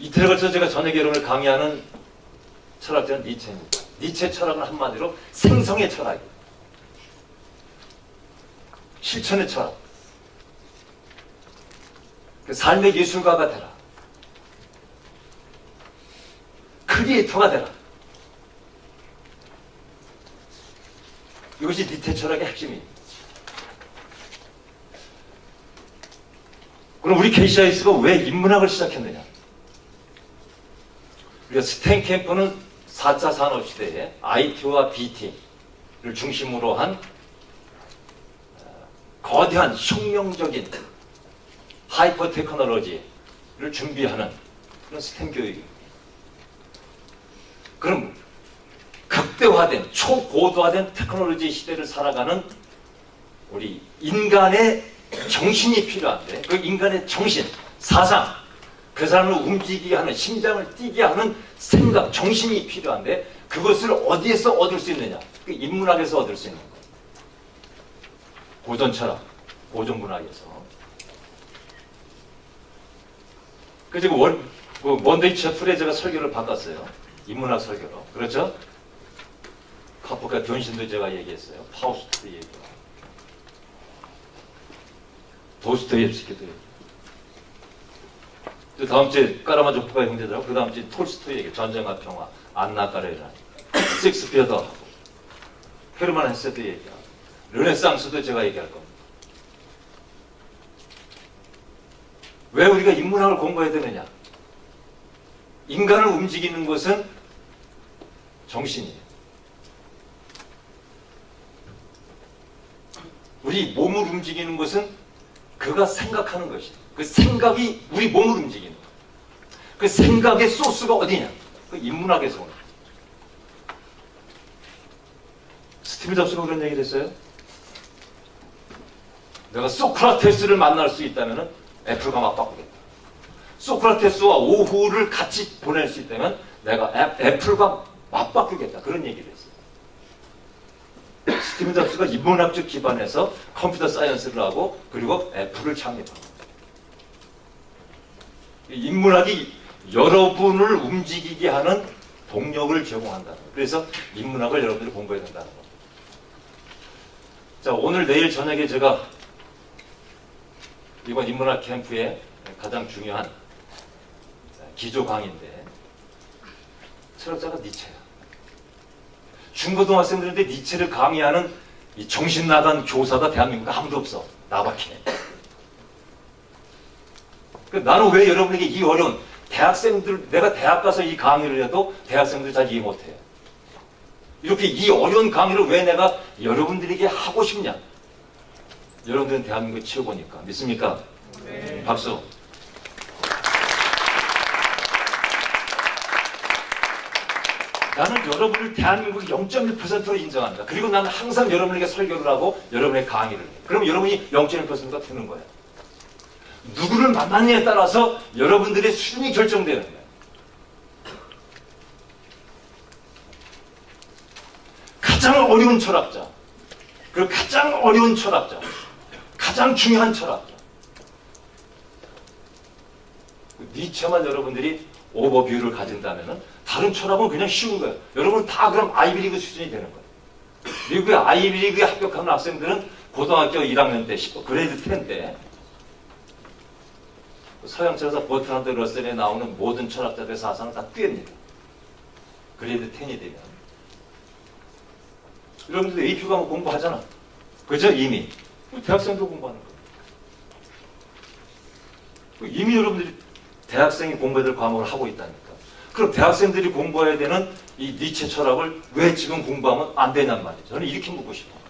이틀에 걸쳐 제가 저녁에 여러분을 강의하는 철학자는 니체입니다. 니체 철학은 한마디로 생성의 철학이에요. 실천의 철학. 그 삶의 예술가가 되라. 크리에이터가 되라. 이것이 니체 철학의 핵심입니다. 그럼 우리 KCIS가 왜 인문학을 시작했느냐? 우리가 스탠캠프는 4차 산업시대에 IT와 BT를 중심으로 한 거대한 혁명적인 하이퍼 테크놀로지를 준비하는 그런 스템 교육입니다. 그럼 극대화된 초고도화된 테크놀로지 시대를 살아가는 우리 인간의 정신이 필요한데 그 인간의 정신, 사상, 그 사람을 움직이게 하는 심장을 뛰게 하는 생각, 정신이 필요한데 그것을 어디에서 얻을 수 있느냐? 그 인문학에서 얻을 수 있는 거예요. 고전 철학, 고전 문학에서. 그래서 먼데이 셔틀에 제가 설교를 바꿨어요. 인문학 설교로. 그렇죠? 카프카 변신도 제가 얘기했어요. 파우스트도 얘기하고. 도스토옙스키도 얘기하고. 또 다음 주에 까라마조프가 형제들하고 그 다음 주에 톨스토이 얘기, 전쟁과 평화, 안나 까레라, 섹스피어도 하고, 헤르만 헤세도 얘기하고, 르네상스도 제가 얘기할 겁니다. 왜 우리가 인문학을 공부해야 되느냐? 인간을 움직이는 것은 정신이에요. 우리 몸을 움직이는 것은 그가 생각하는 것이에요. 그 생각이 우리 몸을 움직이는 거예요. 그 생각의 소스가 어디냐? 그 인문학에서 오는 거예요. 스티브 잡스가 그런 얘기를 했어요. 내가 소크라테스를 만날 수 있다면 애플과 맞바꾸겠다. 소크라테스와 오후를 같이 보낼 수 있다면 내가 애플과 맞바꾸겠다. 그런 얘기를 했어요. 스티브 잡스가 인문학적 기반에서 컴퓨터 사이언스를 하고 그리고 애플을 창립합니다. 인문학이 여러분을 움직이게 하는 동력을 제공한다는 거예요. 그래서 인문학을 여러분들이 공부해야 된다는 겁니다. 자, 오늘 내일 저녁에 제가 이번 인문학 캠프의 가장 중요한 기조 강의인데 철학자가 니체야. 중고등학생들인데 니체를 강의하는 이 정신 나간 교사가 대한민국에 아무도 없어. 나밖에. 나는 왜 여러분에게 이 어려운 대학생들, 내가 대학 가서 이 강의를 해도 대학생들 잘 이해 못해. 이렇게 이 어려운 강의를 왜 내가 여러분들에게 하고 싶냐? 여러분들은 대한민국 최고니까. 믿습니까? 네. 박수. 나는 여러분을 대한민국 0.1%로 인정한다. 그리고 나는 항상 여러분에게 설교를 하고 여러분의 강의를 해. 그럼 여러분이 0.1%가 되는 거야. 누구를 만나느냐에 따라서 여러분들의 수준이 결정되는 거예요. 가장 어려운 철학자, 그리고 가장 어려운 철학자, 가장 중요한 철학자. 니체만 여러분들이 오버뷰를 가진다면 다른 철학은 그냥 쉬운 거예요. 여러분 다 그럼 아이비리그 수준이 되는 거예요. 미국의 아이비리그에 합격하는 학생들은 고등학교 1학년 때, 그레이드 10 때 서양 철학자 버트란드 러셀에 나오는 모든 철학자들의 사상을 다 꿰입니다. 그레이드 10이 되면. 여러분들 AP 과목 공부하잖아. 그죠? 이미. 대학생도 공부하는 거예요. 이미 여러분들이 대학생이 공부해야 될 과목을 하고 있다니까. 그럼 대학생들이 공부해야 되는 이 니체 철학을 왜 지금 공부하면 안 되냔 말이죠. 저는 이렇게 묻고 싶어요.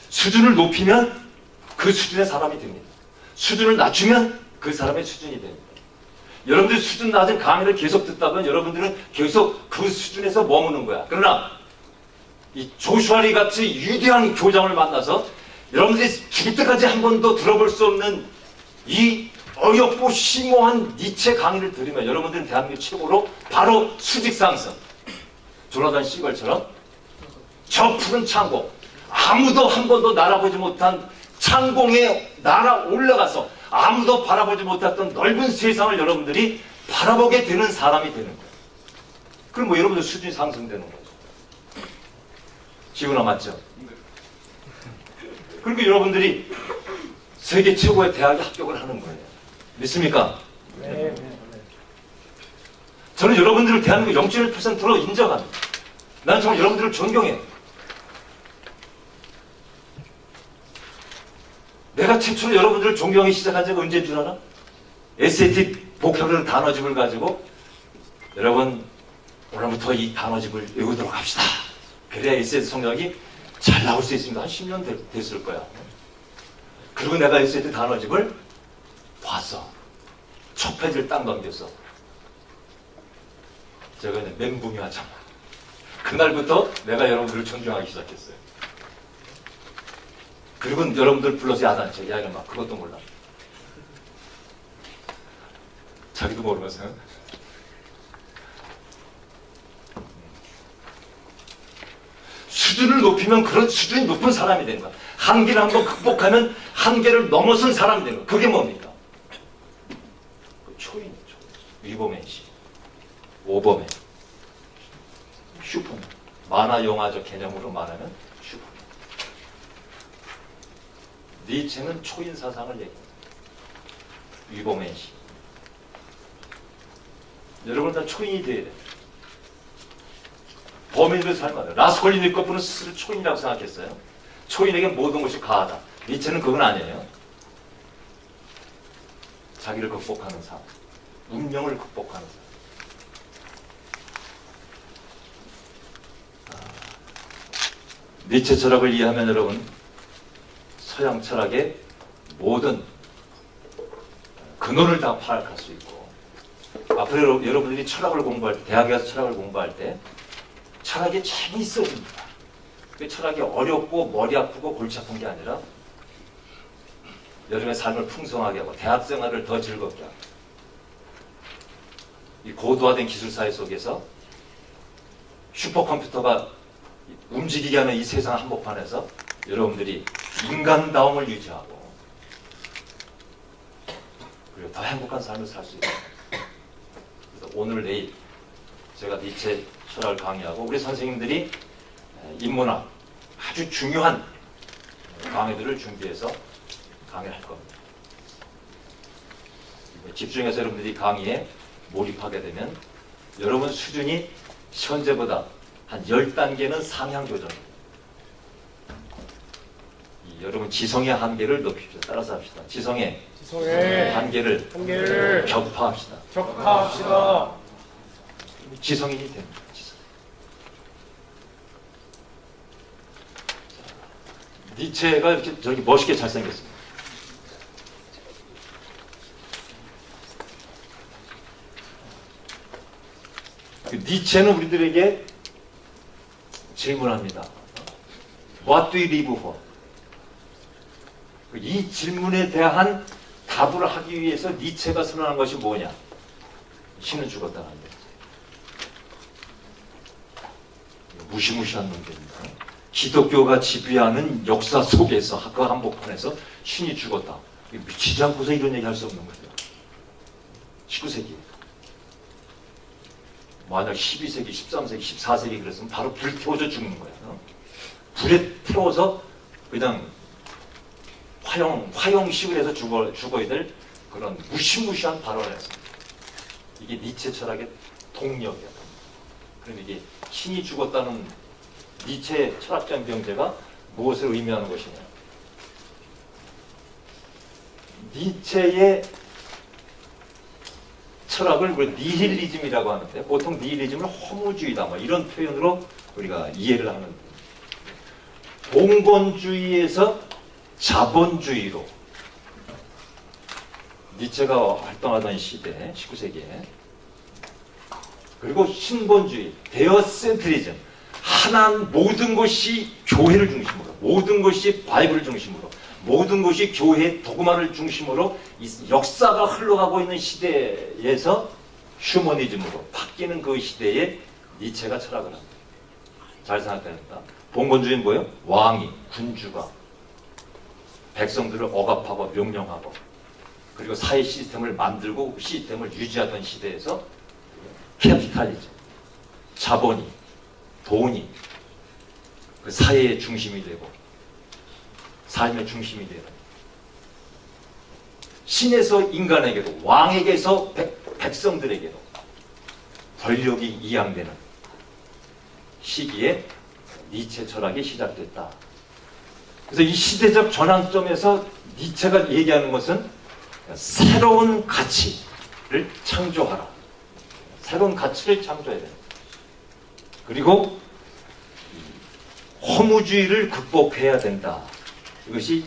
수준을 높이면 그 수준의 사람이 됩니다. 수준을 낮추면 그 사람의 수준이 됩니다. 여러분들이 수준 낮은 강의를 계속 듣다 보면 여러분들은 계속 그 수준에서 머무는 거야. 그러나 이 조슈아리 같이 위대한 교장을 만나서 여러분들이 죽을 때까지 한 번도 들어볼 수 없는 이 어렵고 심오한 니체 강의를 들으면 여러분들은 대한민국 최고로 바로 수직 상승. 조나단 시걸처럼 저 푸른 창고, 아무도 한 번도 날아보지 못한 상공에 날아 올라가서 아무도 바라보지 못했던 넓은 세상을 여러분들이 바라보게 되는 사람이 되는 거예요. 그럼 뭐 여러분들 수준이 상승되는 거죠. 지구나 맞죠? 그리고 여러분들이 세계 최고의 대학에 합격을 하는 거예요. 믿습니까? 네. 저는 여러분들을 대한민국 0.1%로 인정합니다. 난 정말 여러분들을 존경해요. 내가 최초로 여러분들을 존경하기 시작한 지가 언제인 줄 알아? SAT 보컬 단어집을 가지고 여러분 오늘부터 이 단어집을 외우도록 합시다. 그래야 SAT 성적이 잘 나올 수 있습니다. 한 10년 됐을 거야. 그리고 내가 SAT 단어집을 봤어. 첫 페이지를 딱 넘겼어. 제가 이제 멘붕이 왔잖아. 그날부터 내가 여러분들을 존경하기 시작했어요. 그리고 여러분들 불러서 야단쳐. 야, 이놈아, 그것도 몰라. 자기도 모르면서. 수준을 높이면 그런 수준이 높은 사람이 되는 거야. 한계를 한번 극복하면 한계를 넘어선 사람이 되는 거야. 그게 뭡니까? 그 초인이죠. 위버맨시, 오버맨, 슈퍼맨. 만화 영화적 개념으로 말하면 슈퍼맨. 니체는 초인 사상을 얘기합니다. 위버맨시. 여러분 다 초인이 돼야 돼. 범인들 삶아요. 라스콜리니코프는 스스로 초인이라고 생각했어요. 초인에게 모든 것이 가하다. 니체는 그건 아니에요. 자기를 극복하는 삶, 운명을 극복하는 삶. 니체 철학을 이해하면 여러분 서양 철학의 모든 근원을 다 파악할 수 있고, 앞으로 여러분들이 철학을 공부할 때, 대학에 가서 철학을 공부할 때 철학이 재미있어집니다. 그 철학이 어렵고 머리 아프고 골치 아픈 게 아니라 여러분의 삶을 풍성하게 하고 대학생활을 더 즐겁게 하고, 이 고도화된 기술사회 속에서 슈퍼컴퓨터가 움직이게 하는 이 세상 한복판에서 여러분들이 인간다움을 유지하고 그리고 더 행복한 삶을 살 수 있어요. 그래서 오늘 내일 제가 니체 철학을 강의하고 우리 선생님들이 인문학 아주 중요한 강의들을 준비해서 강의를 할 겁니다. 집중해서 여러분들이 강의에 몰입하게 되면 여러분 수준이 현재보다 한 10단계는 상향 조정입니다. 여러분 지성의 한계를 높입시다. 따라서 합시다. 지성의 한계를 격파합시다. 지성인이 됩니다. 지성. 니체가 이렇게 저렇게 멋있게 잘생겼습니다. 니체는 우리들에게 질문합니다. What do you live for? 이 질문에 대한 답을 하기 위해서 니체가 선언한 것이 뭐냐? 신은 죽었다는 데. 무시무시한 놈들입니다. 기독교가 지배하는 역사 속에서 그 한복판에서 신이 죽었다. 미치지 않고서 이런 얘기 할 수 없는 거예요. 19세기. 만약 12세기, 13세기, 14세기 그랬으면 바로 불태워져 죽는 거예요. 불에 태워서 그냥 화형식을 해서 죽어야 될 그런 무시무시한 발언을 했습니다. 이게 니체 철학의 동력이야. 그럼 이게 신이 죽었다는 니체 철학적 명제가 무엇을 의미하는 것이냐? 니체의 철학을 니힐리즘이라고 하는데 보통 니힐리즘을 허무주의다 뭐 이런 표현으로 우리가 이해를 하는 봉건주의에서 자본주의로 니체가 활동하던 시대 19세기에 그리고 신본주의 데어센트리즘 하나 모든 것이 교회를 중심으로 모든 것이 바이블을 중심으로 모든 것이 교회 도그마를 중심으로 이 역사가 흘러가고 있는 시대에서 휴머니즘으로 바뀌는 그 시대에 니체가 철학을 합니다. 잘 생각해야 됩니다. 봉건주의는 뭐예요? 왕이 군주가 백성들을 억압하고 명령하고 그리고 사회 시스템을 만들고 그 시스템을 유지하던 시대에서 캐피탈리즘, 자본이, 돈이 그 사회의 중심이 되고 삶의 중심이 되는 신에서 인간에게도 왕에게서 백성들에게도 권력이 이양되는 시기에 니체 철학이 시작됐다. 그래서 이 시대적 전환점에서 니체가 얘기하는 것은 새로운 가치를 창조하라. 새로운 가치를 창조해야 된다. 그리고 허무주의를 극복해야 된다. 이것이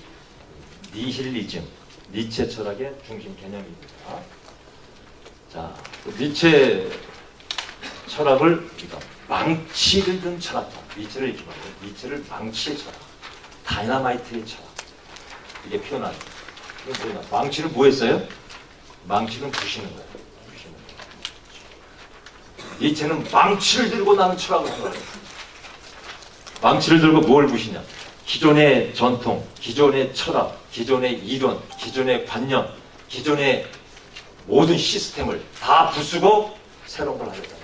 니힐리즘, 니체 철학의 중심 개념입니다. 자, 니체 철학을 우리가 망치를 든 철학, 니체를 이렇게 말해요. 니체를 망치의 철학, 다이너마이트의 철학, 이게 표현하는 거예요. 망치를 뭐 했어요? 망치는 부시는 거예요. 부시는 거예요. 니체는 망치를 들고 나는 철학을 하는 거예요. 망치를 들고 뭘 부시냐? 기존의 전통, 기존의 철학, 기존의 이론, 기존의 관념, 기존의 모든 시스템을 다 부수고 새로운 걸 하겠다.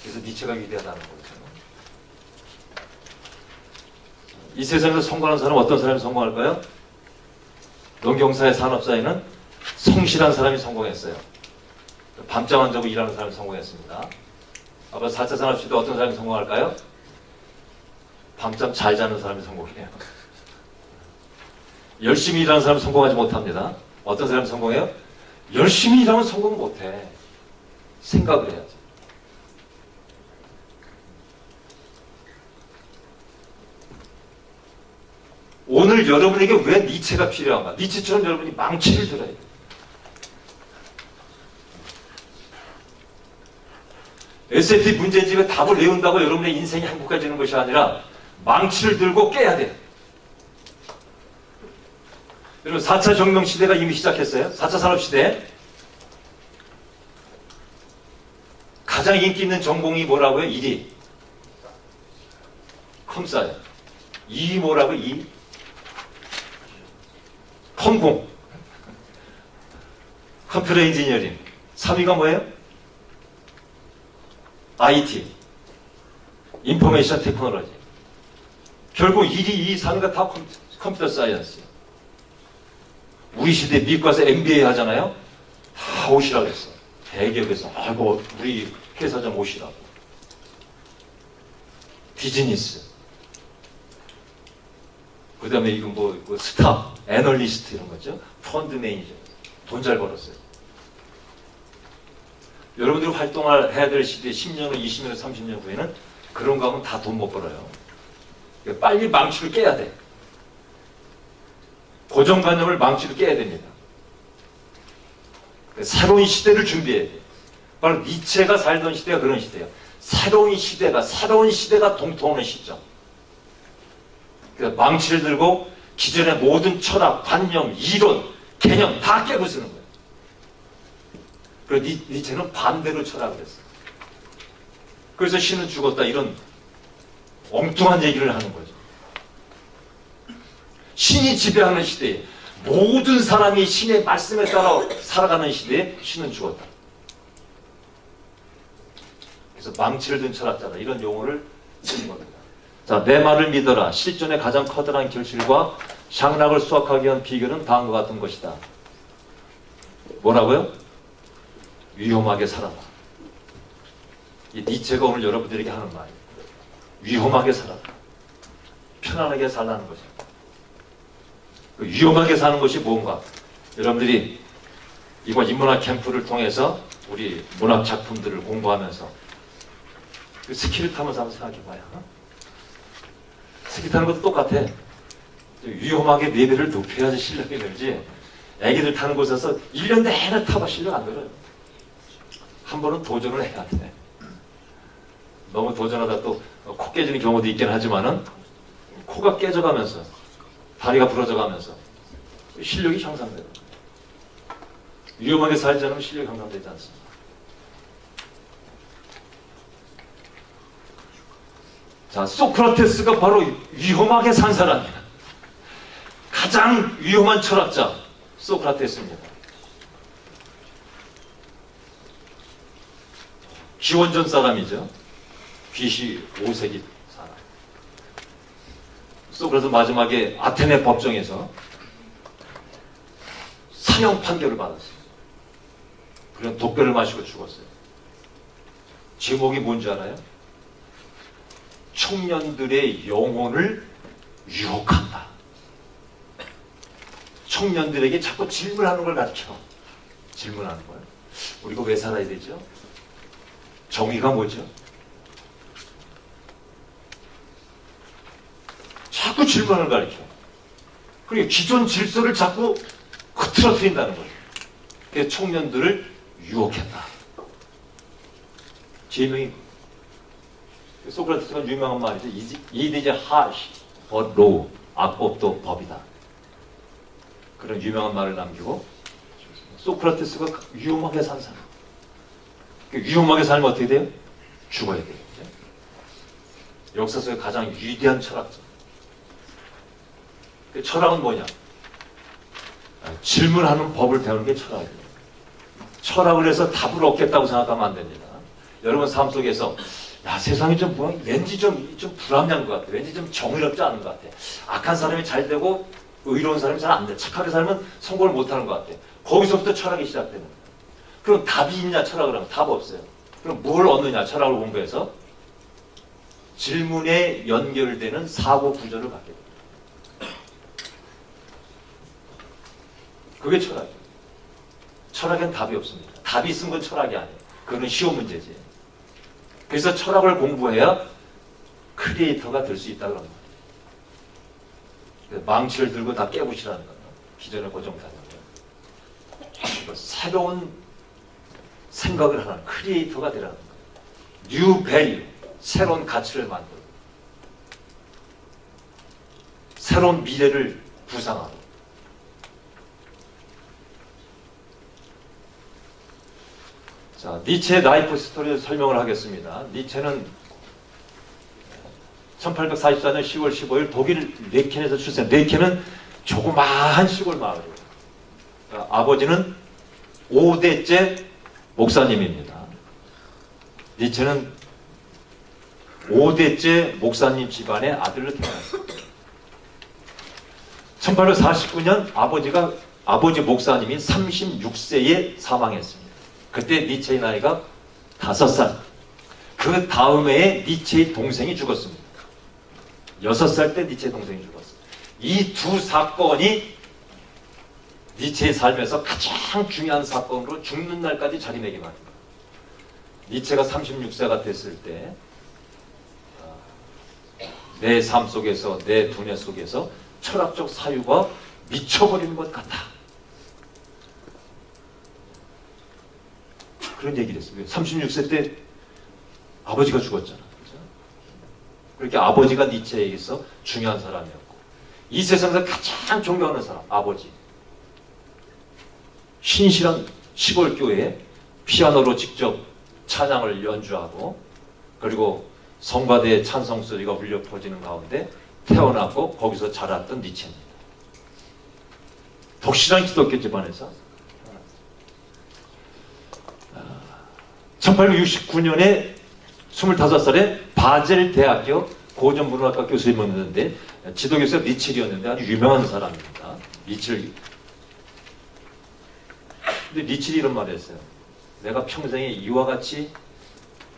그래서 니체가 위대하다는 거죠. 이 세상에서 성공하는 사람은 어떤 사람이 성공할까요? 농경사의 산업사회는 성실한 사람이 성공했어요. 밤잠 안 자고 일하는 사람이 성공했습니다. 아마 4차 산업시대 어떤 사람이 성공할까요? 밤잠 잘 자는 사람이 성공해요. 열심히 일하는 사람은 성공하지 못합니다. 어떤 사람이 성공해요? 열심히 일하면 성공 못해. 생각을 해야지. 오늘 여러분에게 왜 니체가 필요한가? 니체처럼 여러분이 망치를 들어야 돼요. SAT 문제집에 답을 외운다고 여러분의 인생이 행복해지는 것이 아니라 망치를 들고 깨야 돼요. 여러분 4차 혁명 시대가 이미 시작했어요. 4차 산업시대. 가장 인기 있는 전공이 뭐라고요? 1위. 컴사요. 2위 뭐라고요? 2위? 컴공. 컴퓨터 인지니어링. 3위가 뭐예요? IT. 인포메이션 테크놀로지. 결국 1위, 2위, 3위가 다 컴퓨터 사이언스. 우리 시대 미국 가서 MBA 하잖아요. 다 오시라고 했어. 대기업에서. 아이고, 우리 회사 좀 오시라고. 비즈니스. 그 다음에 이거 뭐 스타, 애널리스트 이런 거죠. 펀드 매니저. 돈 잘 벌었어요. 여러분들이 활동을 해야 될 시대에 10년 후, 20년 후, 30년 후에는 그런 거 하면 다 돈 못 벌어요. 빨리 망치를 깨야 돼. 고정관념을 망치로 깨야 됩니다. 새로운 시대를 준비해야 돼. 바로 니체가 살던 시대가 그런 시대예요. 새로운 시대가 동통하는 시점. 그래서 망치를 들고 기존의 모든 철학, 관념, 이론, 개념 다 깨부수는 거예요. 그리고 니체는 반대로 철학을 했어요. 그래서 신은 죽었다 이런 엉뚱한 얘기를 하는 거죠. 신이 지배하는 시대에 모든 사람이 신의 말씀에 따라 살아가는 시대에 신은 죽었다. 그래서 망치를 든 철학자다 이런 용어를 쓰는 겁니다. 자, 내 말을 믿어라. 실존의 가장 커다란 결실과 향락을 수확하기 위한 비결은 다음과 같은 것이다. 뭐라고요? 위험하게 살아라. 이 니체가 오늘 여러분들에게 하는 말이에요. 위험하게 살아라. 편안하게 살라는 거죠. 그 위험하게 사는 것이 뭔가? 여러분들이 이번 인문학 캠프를 통해서 우리 문학 작품들을 공부하면서 그 스키를 타면서 한번 생각해봐요. 스키 타는 것도 똑같아. 위험하게 레벨을 높여야지 실력이 늘지. 애기들 타는 곳에서 1년 내내 타봐 실력 안 늘어요. 한 번은 도전을 해야 돼. 너무 도전하다 또 코 깨지는 경우도 있긴 하지만은 코가 깨져가면서 다리가 부러져가면서 실력이 향상돼요. 위험하게 살지 않으면 실력이 향상되지 않습니다. 자, 소크라테스가 바로 위험하게 산 사람이야. 가장 위험한 철학자 소크라테스입니다. 기원전 사람이죠. BC 5세기 사람. 소크라테스 마지막에 아테네 법정에서 사형 판결을 받았어요. 그런 독배를 마시고 죽었어요. 제목이 뭔지 알아요? 청년들의 영혼을 유혹한다. 청년들에게 자꾸 질문하는 걸 가르쳐. 질문하는 걸. 우리가 왜 살아야 되죠? 정의가 뭐죠? 자꾸 질문을 가르쳐. 그리고 기존 질서를 자꾸 흐트러뜨린다는 거죠. 그래서 청년들을 유혹했다. 제명이 소크라테스가 유명한 말이죠. It is harsh but law. 악법도 법이다. 그런 유명한 말을 남기고 소크라테스가 위험하게 산 사람. 위험하게 살면 어떻게 돼요? 죽어야 돼요. 역사 속에 가장 위대한 철학자. 철학은 뭐냐? 질문하는 법을 배우는 게 철학이에요. 철학을 해서 답을 얻겠다고 생각하면 안 됩니다. 여러분 삶 속에서 야, 세상이 좀 왠지 좀 불합리한 것 같아. 왠지 좀 정의롭지 않은 것 같아. 악한 사람이 잘 되고 의로운 사람이 잘 안 돼. 착하게 살면 성공을 못하는 것 같아. 거기서부터 철학이 시작되는 거예요. 그럼 답이 있냐 철학을 하면 답 없어요. 그럼 뭘 얻느냐 철학을 공부해서 질문에 연결되는 사고 구조를 갖게 됩니다. 그게 철학이에요. 철학엔 답이 없습니다. 답이 있은 건 철학이 아니에요. 그건 쉬운 문제지. 그래서 철학을 공부해야 크리에이터가 될 수 있다 그런 거예요. 망치를 들고 다 깨부시라는 거예요. 기존의 고정관념. 새로운 생각을 하는 크리에이터가 되라는 거예요. 뉴 밸류, 새로운 가치를 만들고 새로운 미래를 구상하고. 자, 니체의 라이프 스토리를 설명을 하겠습니다. 니체는 1844년 10월 15일 독일 네켄에서 출생. 네켄은 조그마한 시골 마을이에요. 아버지는 5대째 목사님입니다. 니체는 5대째 목사님 집안의 아들로 태어났습니다. 1849년 아버지 목사님이 36세에 사망했습니다. 그때 니체의 나이가 5살. 그 다음 해에 니체의 동생이 죽었습니다. 6살 때 니체의 동생이 죽었습니다. 이 두 사건이 니체의 삶에서 가장 중요한 사건으로 죽는 날까지 자리매김합니다. 니체가 36세가 됐을 때 내 삶 속에서, 내 두뇌 속에서 철학적 사유가 미쳐버리는 것 같아. 그런 얘기를 했어요. 36세 때 아버지가 죽었잖아. 그렇죠? 그렇게 아버지가 니체에게서 중요한 사람이었고, 이 세상에서 가장 존경하는 사람, 아버지. 신실한 시골 교회에 피아노로 직접 찬양을 연주하고, 그리고 성가대의 찬송 소리가 울려 퍼지는 가운데 태어났고 거기서 자랐던 니체입니다. 독실한 기독교 집안에서 1869년에 25살에 바젤 대학교 고전문학과 교수님이었는데, 지도교수가 니첼이었는데 아주 유명한 사람입니다. 니첼. 근데 니첼이 이런 말을 했어요. 내가 평생에 이와 같이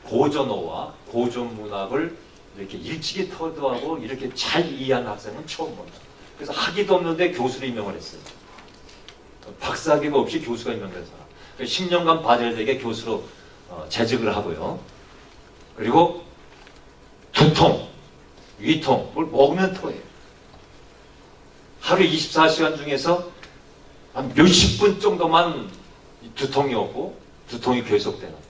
고전어와 고전문학을 이렇게 일찍이 터득하고 이렇게 잘 이해한 학생은 처음 본다. 그래서 학위도 없는데 교수를 임명을 했어요. 박사학위가 없이 교수가 임명된 사람. 10년간 바젤대학의 교수로 재직을 하고요. 그리고 두통, 위통, 뭘 먹으면 토해요. 하루 24시간 중에서 한 몇십 분 정도만 두통이 오고 두통이 계속되는.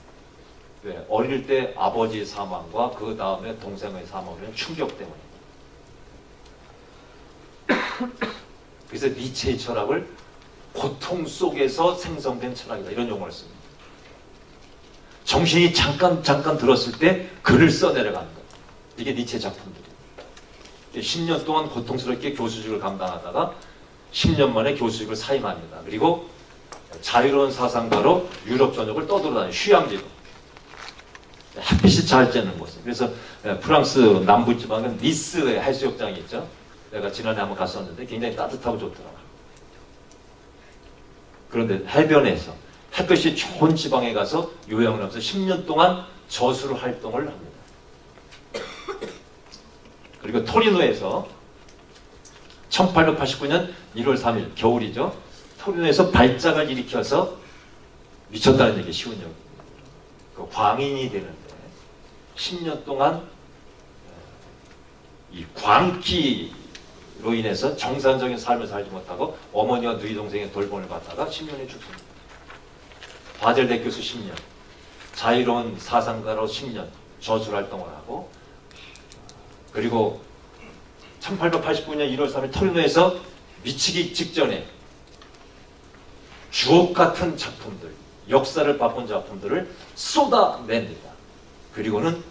왜? 어릴 때 아버지 사망과 그 다음에 동생의 사망으로 인한 충격 때문입니다. 그래서 니체의 철학을 고통 속에서 생성된 철학이다, 이런 용어를 씁니다. 정신이 잠깐 들었을 때 글을 써내려가는 것. 이게 니체 작품들이에요. 10년 동안 고통스럽게 교수직을 감당하다가 10년 만에 교수직을 사임합니다. 그리고 자유로운 사상가로 유럽 전역을 떠돌아다니는 휴양지로. 햇빛이 잘 쬐는 곳에. 그래서 프랑스 남부지방은 니스의 해수욕장이 있죠. 내가 지난해 한번 갔었는데 굉장히 따뜻하고 좋더라고요. 그런데 해변에서 햇볕이 좋은 지방에 가서 요양을 하면서 10년 동안 저술 활동을 합니다. 그리고 토리노에서 1889년 1월 3일 겨울이죠. 토리노에서 발작을 일으켜서 미쳤다는 얘기 쉬운 얘기. 그 광인이 되는데 10년 동안 이 광기로 인해서 정상적인 삶을 살지 못하고 어머니와 누이 동생의 돌봄을 받다가 10년에 죽습니다. 바젤대 교수 10년, 자유로운 사상가로 10년 저술 활동을 하고, 그리고 1889년 1월 3일 토리노에서 미치기 직전에 주옥 같은 작품들, 역사를 바꾼 작품들을 쏟아냅니다. 그리고는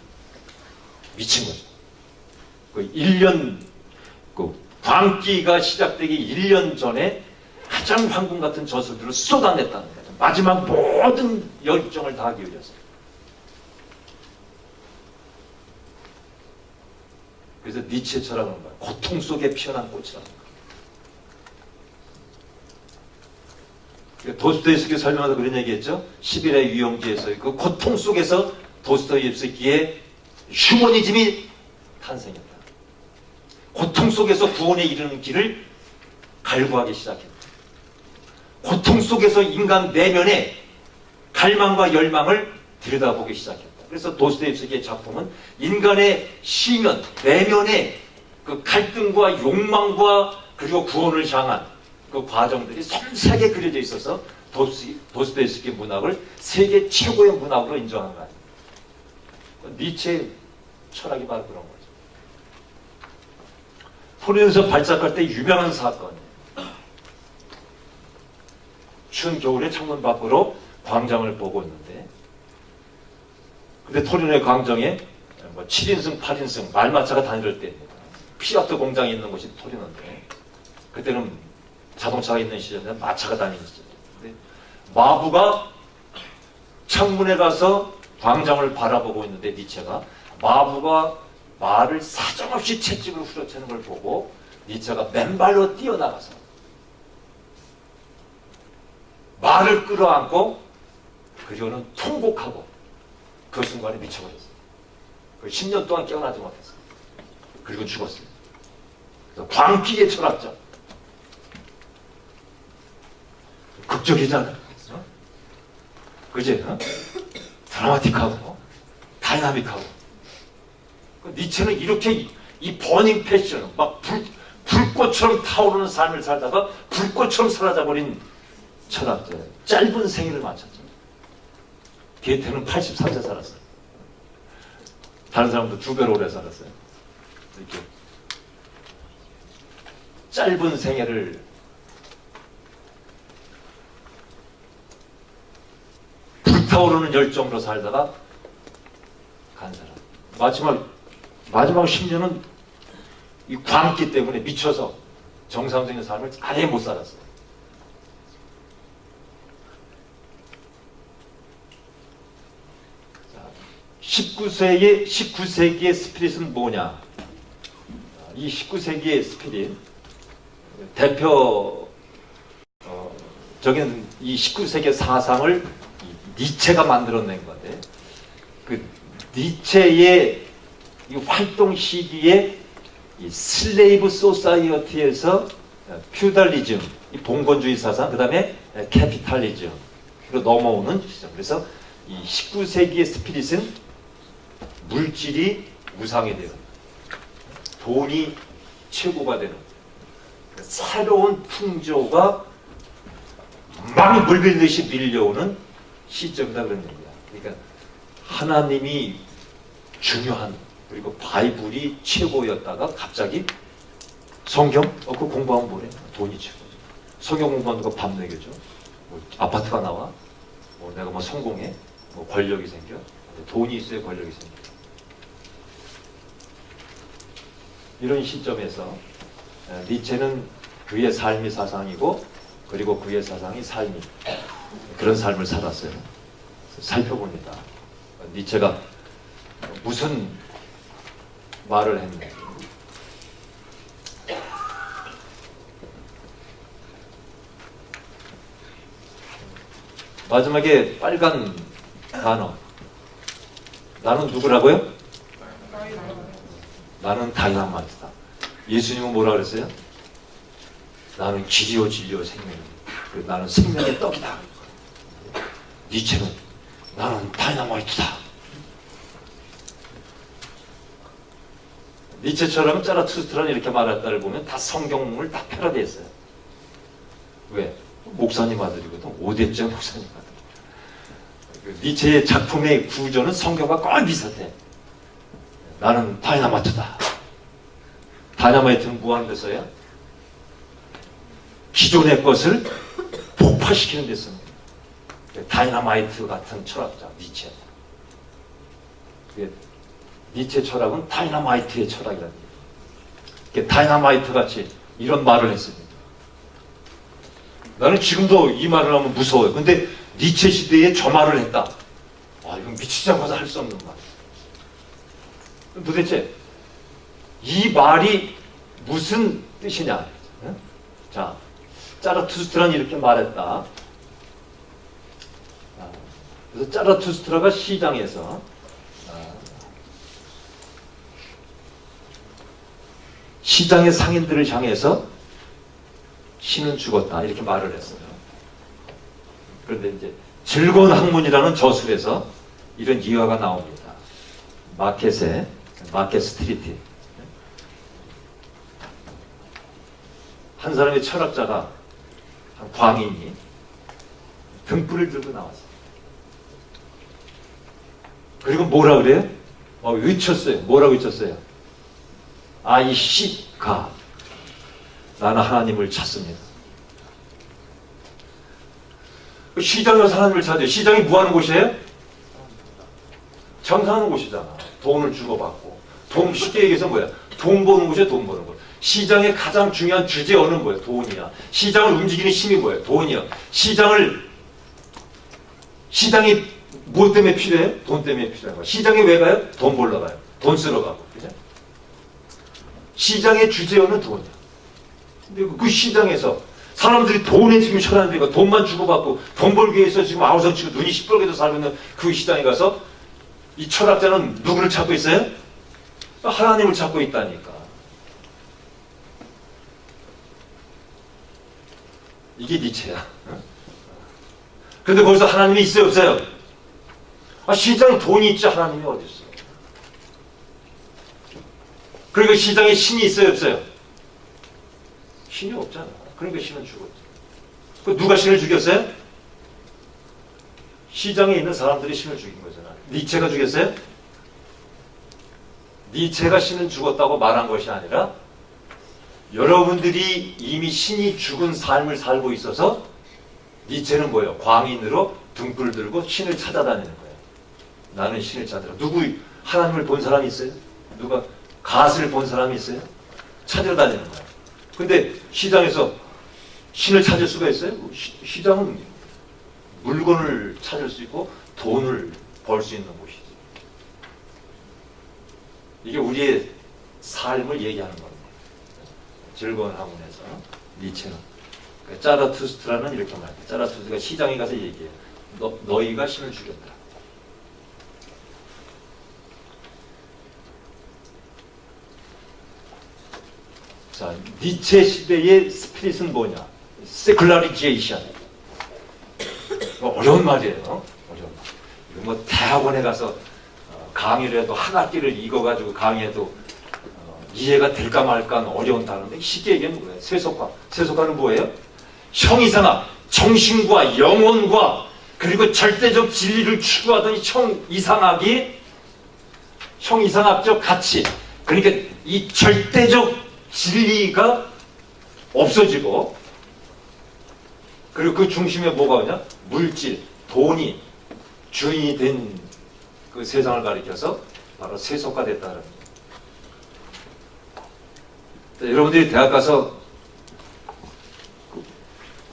미친 거죠. 그 1년, 그 광기가 시작되기 1년 전에 가장 황금 같은 저술들을 쏟아냈다는 거죠. 마지막 모든 열정을 다 기울여서. 그래서 니체 철학은 뭐야? 고통 속에 피어난 꽃이라는 거예요. 도스토옙스키 설명하다 그런 얘기했죠. 10일의 유영지에서 그 고통 속에서 도스토옙스키의 휴머니즘이 탄생했다. 고통 속에서 구원에 이르는 길을 갈구하기 시작했다. 고통 속에서 인간 내면의 갈망과 열망을 들여다보기 시작했다. 그래서 도스토옙스키의 작품은 인간의 시면, 내면의 그 갈등과 욕망과 그리고 구원을 향한 그 과정들이 섬세하게 그려져 있어서 도스토옙스키 문학을 세계 최고의 문학으로 인정한 거 아닙니까? 니체의 철학이 바로 그런 거죠. 토리노에서 발작할 때 유명한 사건이에요. 추운 겨울에 창문 밖으로 광장을 보고 있는데, 근데 토리노의 광장에 뭐 7인승, 8인승 말마차가 다닐 때입니다. 피아트 공장이 있는 곳이 토리노인데, 그때는 자동차가 있는 시절인데 마차가 다니는 시절이에요. 마부가 창문에 가서 광장을 바라보고 있는데, 니체가 마부가 말을 사정없이 채찍으로 후려치는 걸 보고 니체가 맨발로 뛰어나가서 말을 끌어안고 그리고는 통곡하고 그 순간에 미쳐버렸어요. 10년 동안 깨어나지 못했어요. 그리고 죽었어요. 그래서 광기의 철학자. 극적이잖아요. 그지? 드라마틱하고 다이나믹하고. 니체는 이렇게 이 버닝 패션, 막 불꽃처럼 타오르는 삶을 살다가 불꽃처럼 사라져버린 철학자예요. 짧은 생애를 마쳤죠. 게테는 83세 살았어요. 다른 사람도 2배로 오래 살았어요. 이렇게 짧은 생애를 불타오르는 열정으로 살다가 간 사람. 마지막 10년은 이 광기 때문에 미쳐서 정상적인 삶을 아예 못 살았어요. 자, 19세기의 스피릿은 뭐냐? 이 19세기의 스피릿, 대표적인 이 19세기의 사상을 니체가 만들어낸 건데, 그 니체의 이 활동 시기에 이 슬레이브 소사이어티에서 퓨달리즘, 이 봉건주의 사상, 그 다음에 캐피탈리즘으로 넘어오는 시점. 그래서 이 19세기의 스피릿은 물질이 우상이 되는, 돈이 최고가 되는, 새로운 풍조가 막 물밀듯이 밀려오는 시점이다 그런 얘기야. 그러니까 하나님이 중요한, 그리고 바이블이 최고였다가 갑자기 성경? 그거 공부하면 뭐래? 돈이 최고죠. 성경 공부하는 거 밥 먹여줘. 뭐 아파트가 나와. 뭐 내가 뭐 성공해. 뭐 권력이 생겨. 돈이 있어야 권력이 생겨. 이런 시점에서 니체는 그의 삶이 사상이고 그리고 그의 사상이 삶이 그런 삶을 살았어요. 살펴봅니다. 니체가 무슨 말을 했는지. 마지막에 빨간 단어. 나는 누구라고요? 나는 다이나마이트다. 예수님은 뭐라 그랬어요? 나는 길이요 진리요 생명이다. 나는 생명의 떡이다. 니체는 나는 다이나마이트다. 니체처럼 짜라투스트라는 이렇게 말했다를 보면 다 성경을 다 패러디했어요. 왜? 목사님 아들이거든. 오대째 목사님 아들. 니체의 작품의 구조는 성경과 거의 비슷해. 나는 다이나마이트다. 다이나마이트는 뭐 하는 데 써요? 기존의 것을 폭파시키는 데 씁니다. 다이나마이트 같은 철학자, 니체. 니체 철학은 다이나마이트의 철학이라는 얘기예요. 다이나마이트 같이 이런 말을 했습니다. 나는 지금도 이 말을 하면 무서워요. 근데 니체 시대에 저 말을 했다. 아, 이건 미치지 않고서 할 수 없는 말. 도대체 이 말이 무슨 뜻이냐? 자, 짜라투스트라는 이렇게 말했다. 그래서 짜라투스트라가 시장에서 시장의 상인들을 향해서 신은 죽었다 이렇게 말을 했어요. 그런데 이제 즐거운 학문이라는 저술에서 이런 이화가 나옵니다. 마켓 스트리트. 한 사람의 철학자가 한 광인이 등불을 들고 나왔어요. 그리고 뭐라 그래요? 외쳤어요. 뭐라고 외쳤어요? I seek God. 나는 하나님을 찾습니다. 시장에서 하나님을 찾아요. 시장이 뭐 하는 곳이에요? 장사하는 곳이잖아. 돈을 주고받고. 돈 쉽게 얘기해서 뭐야? 돈 버는 곳이야, 돈 버는 곳. 시장의 가장 중요한 주제어는 뭐야? 돈이야. 시장을 움직이는 힘이 뭐야? 돈이야. 시장이 무엇 때문에 필요해요? 돈 때문에 필요한 거야. 시장에 왜 가요? 돈 벌러 가요. 돈 쓰러 가고. 그죠? 시장의 주제어는 돈이야. 근데 그 시장에서 사람들이 돈에 지금 철하는데 돈만 주고받고 돈 벌기 위해서 지금 아우성치고 눈이 시뻘게도 살고 있는 그 시장에 가서 이 철학자는 누구를 찾고 있어요? 하나님을 찾고 있다니까. 이게 니체야. 그런데 거기서 하나님이 있어요, 없어요? 시장에 돈이 있지 하나님이 어디 있어요? 그리고 시장에 신이 있어요, 없어요? 신이 없잖아. 그러니까 신은 죽었지. 누가 신을 죽였어요? 시장에 있는 사람들이 신을 죽인 거잖아. 니체가 죽였어요? 니체가 신은 죽었다고 말한 것이 아니라 여러분들이 이미 신이 죽은 삶을 살고 있어서 니체는 뭐예요? 광인으로 등불을 들고 신을 찾아다니는 거예요. 나는 신을 찾으라. 누구 하나님을 본 사람이 있어요? 누가 갓을 본 사람이 있어요? 찾아다니는 거예요. 근데 시장에서 신을 찾을 수가 있어요? 시장은 물건을 찾을 수 있고 돈을 벌 수 있는 곳이지. 이게 우리의 삶을 얘기하는 겁니다. 즐거운 학문에서 니체는 짜라투스트라는 이렇게 말해요. 짜라투스트가 시장에 가서 얘기해요. 너희가 신을 죽였다. 자, 니체 시대의 스피릿은 뭐냐? 세큘라리제이션. 어려운 말이에요. 어려운 말. 이건 뭐 대학원에 가서 강의를 해도 한 학기를 읽어가지고 강의해도 이해가 될까 말까 하는 어려운 단어인데 쉽게 얘기하면 뭐예요? 세속화. 세속화는 뭐예요? 형이상학, 정신과 영혼과 그리고 절대적 진리를 추구하던 형이상학적 가치. 그러니까 이 절대적 진리가 없어지고 그리고 그 중심에 뭐가 오냐? 물질, 돈이 주인이 된 그 세상을 가리켜서 바로 세속화됐다는 거예요. 자, 여러분들이 대학 가서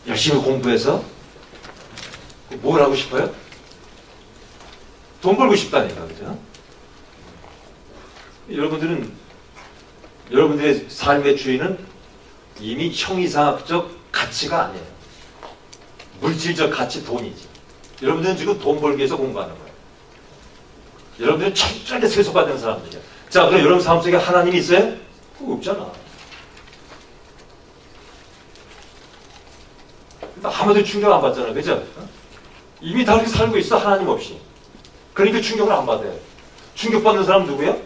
열심히 공부해서 뭘 하고 싶어요? 돈 벌고 싶다니까, 그죠? 여러분들의 삶의 주인은 이미 형이상학적 가치가 아니에요. 물질적 가치, 돈이지. 여러분들은 지금 돈 벌기 위해서 공부하는 거예요. 여러분들은 철저하게 세속화된 사람들이에요. 자, 그럼 여러분 삶 속에 하나님이 있어요? 그거 없잖아. 아무도 충격 안 받잖아, 그죠? 이미 다 그렇게 살고 있어, 하나님 없이. 그러니까 충격을 안 받아요. 충격받는 사람 누구야?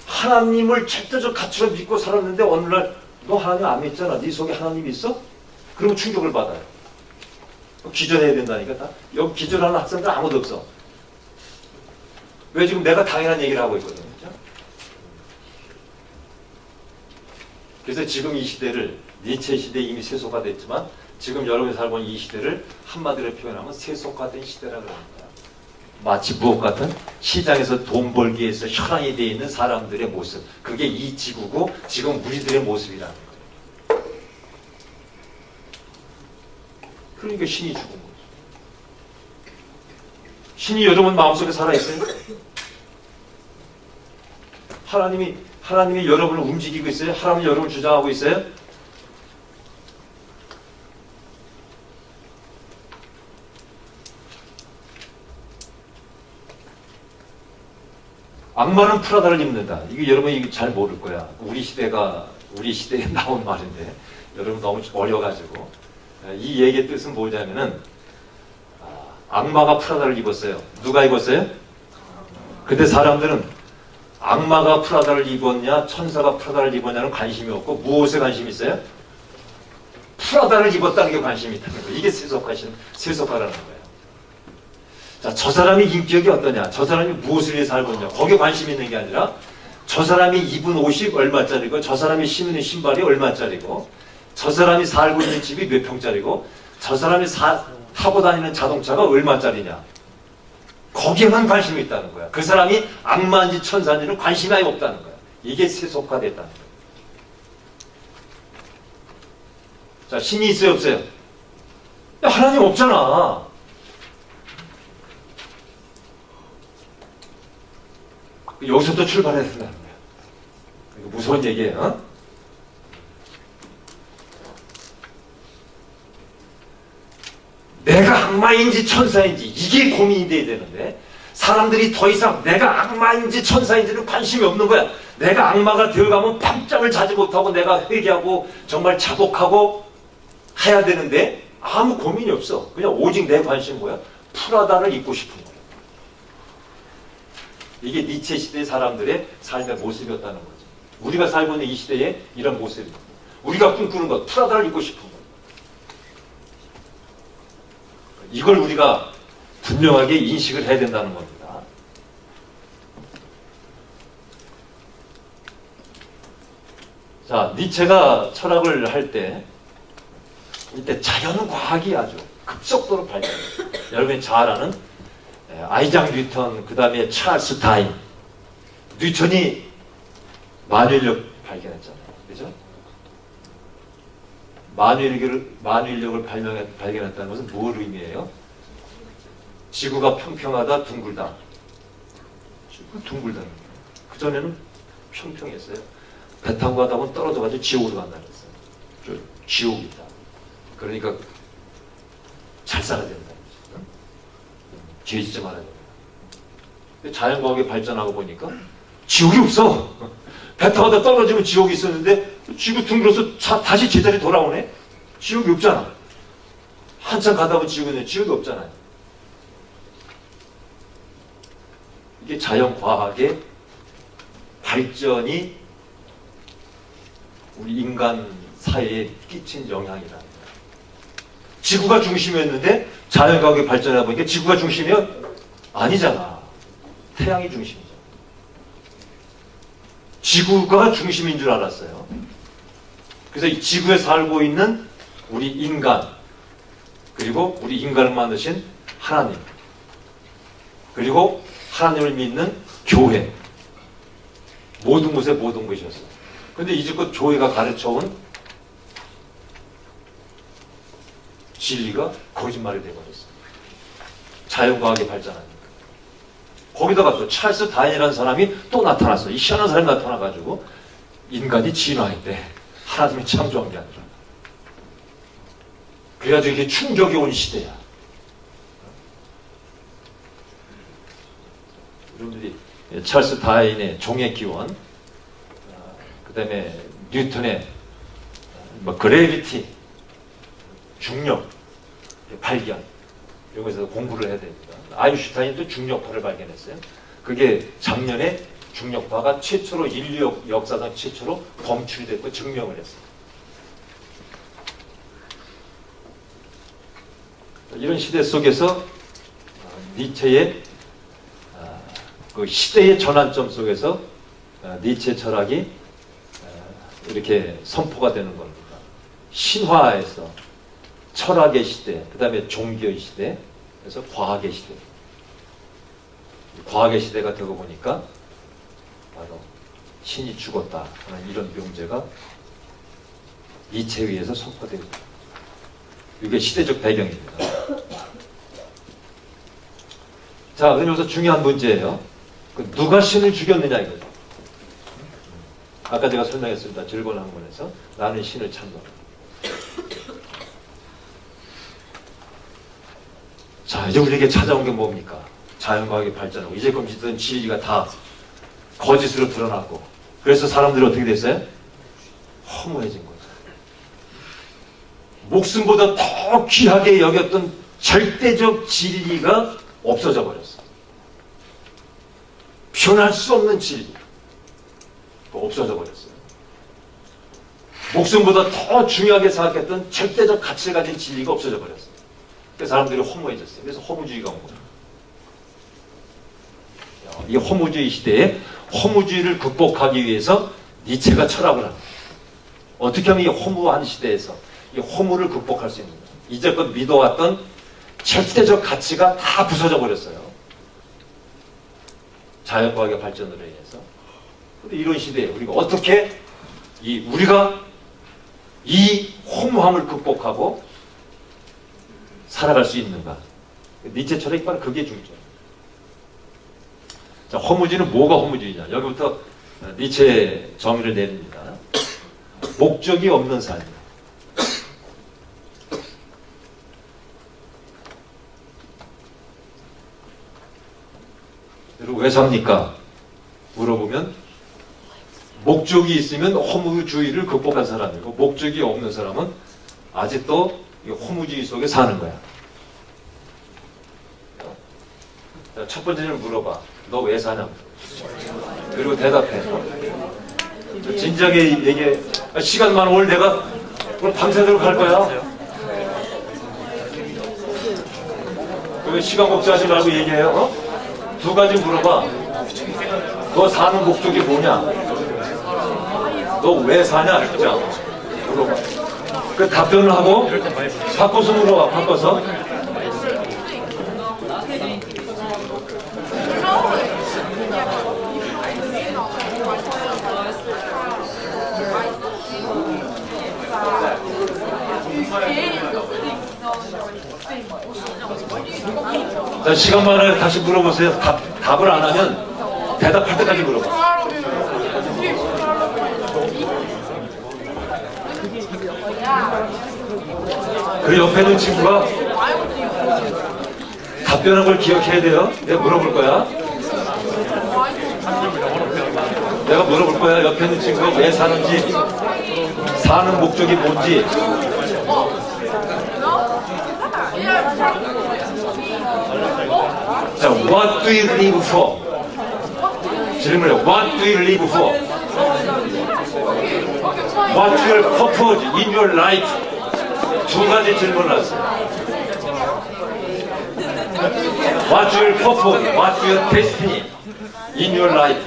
하나님을 절대적 가치로 믿고 살았는데 어느 날 너 하나님 안 믿잖아. 네 속에 하나님 있어? 그러면 충격을 받아요. 기절해야 된다니까. 다. 여기 기절하는 학생들 아무도 없어. 왜 지금 내가 당연한 얘기를 하고 있거든요. 그렇죠? 그래서 지금 이 시대를 니체 시대에 이미 세속화됐지만 지금 여러분이 살고 있는 이 시대를 한마디로 표현하면 세속화된 시대라고 합니다. 마치 무엇 같은 시장에서 돈 벌기 위해서 혈안이 되어 있는 사람들의 모습. 그게 이 지구고 지금 우리들의 모습이라는 거예요. 그러니까 신이 죽은 거죠. 신이 여러분 마음속에 살아있어요? 하나님이 여러분을 움직이고 있어요? 하나님이 여러분을 주장하고 있어요? 악마는 프라다를 입는다. 이게 여러분이 잘 모를 거야. 우리 시대에 나온 말인데 여러분 너무 어려가지고 이 얘기의 뜻은 뭐냐면은 악마가 프라다를 입었어요. 누가 입었어요? 근데 사람들은 악마가 프라다를 입었냐, 천사가 프라다를 입었냐는 관심이 없고 무엇에 관심이 있어요? 프라다를 입었다는 게 관심이 있다는 거예요. 이게 세속화라는 거예요. 자, 저 사람의 인격이 어떠냐? 저 사람이 무엇을 위해 살고 있냐? 거기에 관심 있는 게 아니라 저 사람이 입은 옷이 얼마짜리고 저 사람이 신는 신발이 얼마짜리고 저 사람이 살고 있는 집이 몇 평짜리고 저 사람이 타고 다니는 자동차가 얼마짜리냐? 거기에만 관심이 있다는 거야. 그 사람이 악마인지 천사인지는 관심이 아예 없다는 거야. 이게 세속화됐다는 거야. 자, 신이 있어요, 없어요? 야, 하나님 없잖아. 여기서부터 출발해야 된다는 거야. 이거 무서운 얘기예요. 어? 내가 악마인지 천사인지 이게 고민이 돼야 되는데 사람들이 더 이상 내가 악마인지 천사인지는 관심이 없는 거야. 내가 악마가 되어가면 밤잠을 자지 못하고 내가 회개하고 정말 자복하고 해야 되는데 아무 고민이 없어. 그냥 오직 내 관심은 뭐야? 프라다를 입고 싶은 거야. 이게 니체 시대의 사람들의 삶의 모습이었다는 거죠. 우리가 살고 있는 이 시대에 이런 모습입니다. 우리가 꿈꾸는 것, 프라다를 입고 싶은 거예요. 이걸 우리가 분명하게 인식을 해야 된다는 겁니다. 자, 니체가 철학을 할 때 이때 자연과학이 아주 급속도로 발전해요. 여러분이 잘 아는 아이작 뉴턴, 그 다음에 찰스 다윈. 뉴턴이 만유인력 발견했잖아요. 그죠? 만유인력을 발견했다는 것은 뭘 의미해요? 지구가 평평하다, 둥글다. 지구가 둥글다는 거예요. 그전에는 평평했어요. 배 타고 가다 보면 떨어져가지고 지옥으로 간다 그랬어요. 지옥이 있다. 그러니까 잘 살아야 된다. 죄 짓지 말아야 된다. 근데 자연과학이 발전하고 보니까 지옥이 없어. 배 타고다 떨어지면 지옥이 있었는데 지구 둥글어서 다시 제자리 돌아오네? 지옥이 없잖아. 한참 가다 보면 지옥이 있는데 지옥이 없잖아요. 이게 자연과학의 발전이 우리 인간 사회에 끼친 영향이라는 거예요. 지구가 중심이었는데 자연과학이 발전하다 보니까 지구가 중심이야? 아니잖아. 태양이 중심이잖아. 지구가 중심인 줄 알았어요. 그래서 이 지구에 살고 있는 우리 인간, 그리고 우리 인간을 만드신 하나님, 그리고 하나님을 믿는 교회, 모든 곳에 모든 것이었어요. 근데 이제껏 교회가 가르쳐온 진리가 거짓말이 되어버렸어요. 자연과학이 발전하니까. 거기다가 또 찰스 다윈이라는 사람이 또 나타났어. 이 희한한 사람이 나타나가지고 인간이 진화했대. 하나님이 창조한 게 아니라. 그래가지고 이게 충격이 온 시대야. 여러분들이 찰스 다윈의 종의 기원, 그 다음에 뉴턴의 그래비티, 중력 발견, 이런 것에서 공부를 해야 됩니다. 아인슈타인도 중력파를 발견했어요. 그게 작년에 중력파가 최초로 인류 역사상 최초로 검출됐고 증명을 했어요. 이런 시대 속에서 니체의 그 시대의 전환점 속에서 니체 철학이 이렇게 선포가 되는 겁니다. 신화에서 철학의 시대, 그 다음에 종교의 시대, 그래서 과학의 시대. 과학의 시대가 되고 보니까 바로 신이 죽었다 하는 이런 명제가 니체에 의해서 선포됩니다. 이게 시대적 배경입니다. 자, 그럼 여기서 중요한 문제예요. 누가 신을 죽였느냐 이거죠. 아까 제가 설명했습니다. 즐거운 학문에서 나는 신을 찬송한다. 자, 이제 우리에게 찾아온 게 뭡니까? 자연과학이 발전하고 이제껏 믿던 진리가 다 거짓으로 드러났고, 그래서 사람들이 어떻게 됐어요? 허무해진 거죠. 목숨보다 더 귀하게 여겼던 절대적 진리가 없어져 버렸어요. 변할 수 없는 진리 없어져 버렸어요. 목숨보다 더 중요하게 생각했던 절대적 가치를 가진 진리가 없어져 버렸어요. 그래서 사람들이 허무해졌어요. 그래서 허무주의가 온 거예요. 이 허무주의 시대에 허무주의를 극복하기 위해서 니체가 철학을 합니다. 어떻게 하면 이 허무한 시대에서 이 허무를 극복할 수 있는가? 이제껏 믿어왔던 절대적 가치가 다 부서져 버렸어요. 자연과학의 발전으로 인해서. 근데 이런 시대에 우리가 어떻게 우리가 이 허무함을 극복하고 살아갈 수 있는가? 니체 철학이 바로 그게 중요해요. 자, 허무주의는 뭐가 허무주의냐? 여기부터 니체의 정의를 내립니다. 목적이 없는 삶. 여러분 왜 삽니까? 물어보면 목적이 있으면 허무주의를 극복한 사람이고, 목적이 없는 사람은 아직도 이 허무주의 속에 사는 거야. 자, 첫 번째는 물어봐. 너 왜 사냐고. 그리고 대답해. 진지하게 얘기해. 시간만 오늘 내가 오늘 밤새도록 할 거야. 그리고 시간 걱정하지 말고 얘기해요. 두 가지 물어봐. 너 사는 목적이 뭐냐? 너 왜 사냐? 진짜 물어봐. 그 답변을 하고 바꿔서 물어봐. 바꿔서. 자, 시간 많아요. 다시 물어보세요. 답을 안 하면 대답할 때까지 물어봐. 그 옆에 있는 친구가 답변한 걸 기억해야 돼요. 내가 물어볼 거야. 내가 물어볼 거야. 옆에 있는 친구가 왜 사는지, 사는 목적이 뭔지. 자, what do you live for? 질문해. What do you live for? What's your purpose in your life? 두 가지 질문을 하세요. What's your purpose? What's your destiny in your life?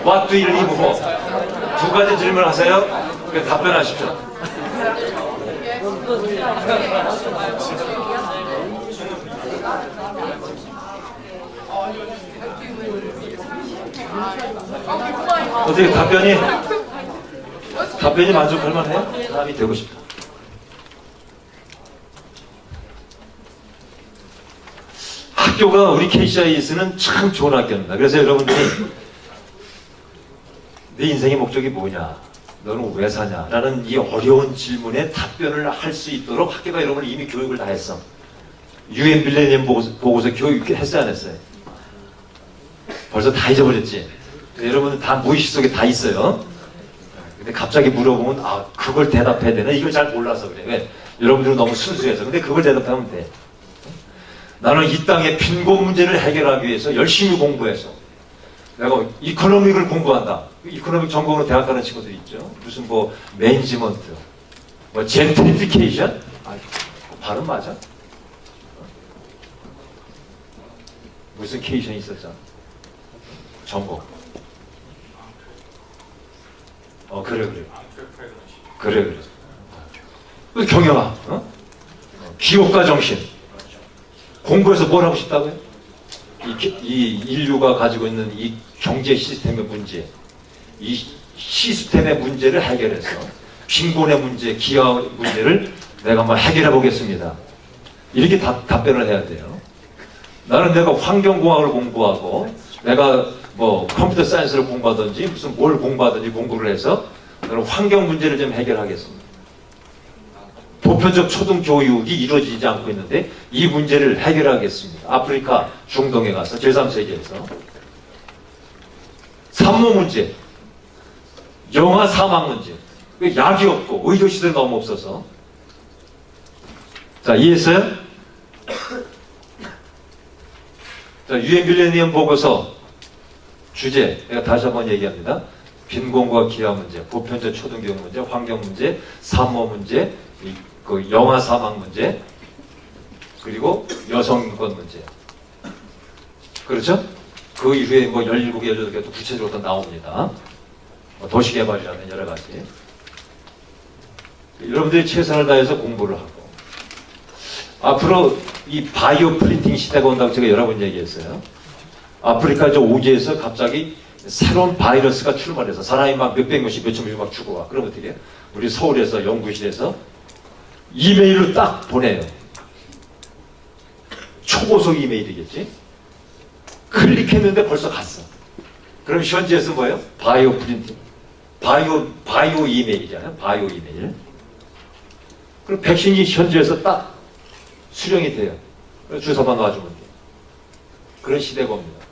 What do you live for? 두 가지 질문을 하세요. 그 답변하십시오. 어떻게 답변이 만족할 만해요? 사람이 되고 싶다. 학교가 우리 KCIS는 참 좋은 학교입니다. 그래서 여러분들이 내 인생의 목적이 뭐냐? 너는 왜 사냐? 라는 이 어려운 질문에 답변을 할 수 있도록 학교가 여러분을 이미 교육을 다 했어. UN 밀레니엄 보고서 교육 했어요, 안 했어요? 벌써 다 잊어버렸지? 여러분은 다 무의식 속에 다 있어요. 근데 갑자기 물어보면 아 그걸 대답해야 되나? 이걸 잘 몰라서 그래. 왜? 여러분들은 너무 순수해서. 근데 그걸 대답하면 돼. 나는 이 땅의 빈곤 문제를 해결하기 위해서 열심히 공부해서 내가 이코노믹을 공부한다. 이코노믹 전공으로 대학 가는 친구들 있죠. 무슨 뭐 매니지먼트, 뭐 젠트리피케이션? 아, 발음 맞아? 무슨 케이션이 있었잖아. 전공. 그래. 경영학, 기업가 정신. 공부해서 뭘 하고 싶다고요? 이 인류가 가지고 있는 이 경제 시스템의 문제, 이 시스템의 문제를 해결해서 빈곤의 문제, 기아 문제를 내가 한번 해결해 보겠습니다. 이렇게 답변을 해야 돼요. 나는 내가 환경공학을 공부하고 내가 뭐 컴퓨터 사이언스를 공부하든지 무슨 뭘 공부하든지 공부를 해서 나는 환경 문제를 좀 해결하겠습니다. 보편적 초등교육이 이루어지지 않고 있는데 이 문제를 해결하겠습니다. 아프리카 중동에 가서 제3세계에서 산모 문제, 영아 사망 문제, 약이 없고 의료시설이 너무 없어서. 자, 이해했어요? 자, UN 밀레니엄 보고서 주제, 내가 다시 한번 얘기합니다. 빈곤과 기아 문제, 보편적 초등교육 문제, 환경 문제, 산모 문제, 그 영아 사망 문제, 그리고 여성권 문제. 그렇죠? 그 이후에 뭐 17개, 18개 또 구체적으로 또 나옵니다. 도시개발이라는 여러 가지. 여러분들이 최선을 다해서 공부를 하고, 앞으로 이 바이오 프린팅 시대가 온다고 제가 여러 번 얘기했어요. 아프리카 저 우주에서 갑자기 새로운 바이러스가 출발해서 사람이 막 몇백 명씩 몇천 명씩 막 죽어와. 그럼 어떻게 해요? 우리 서울에서 연구실에서 이메일로 딱 보내요. 초고속 이메일이겠지? 클릭했는데 벌써 갔어. 그럼 현지에서 뭐예요? 바이오 프린팅. 바이오 이메일이잖아요. 바이오 이메일. 그럼 백신이 현지에서 딱 수령이 돼요. 주소만 놔주면 돼요. 그런 시대가 옵니다.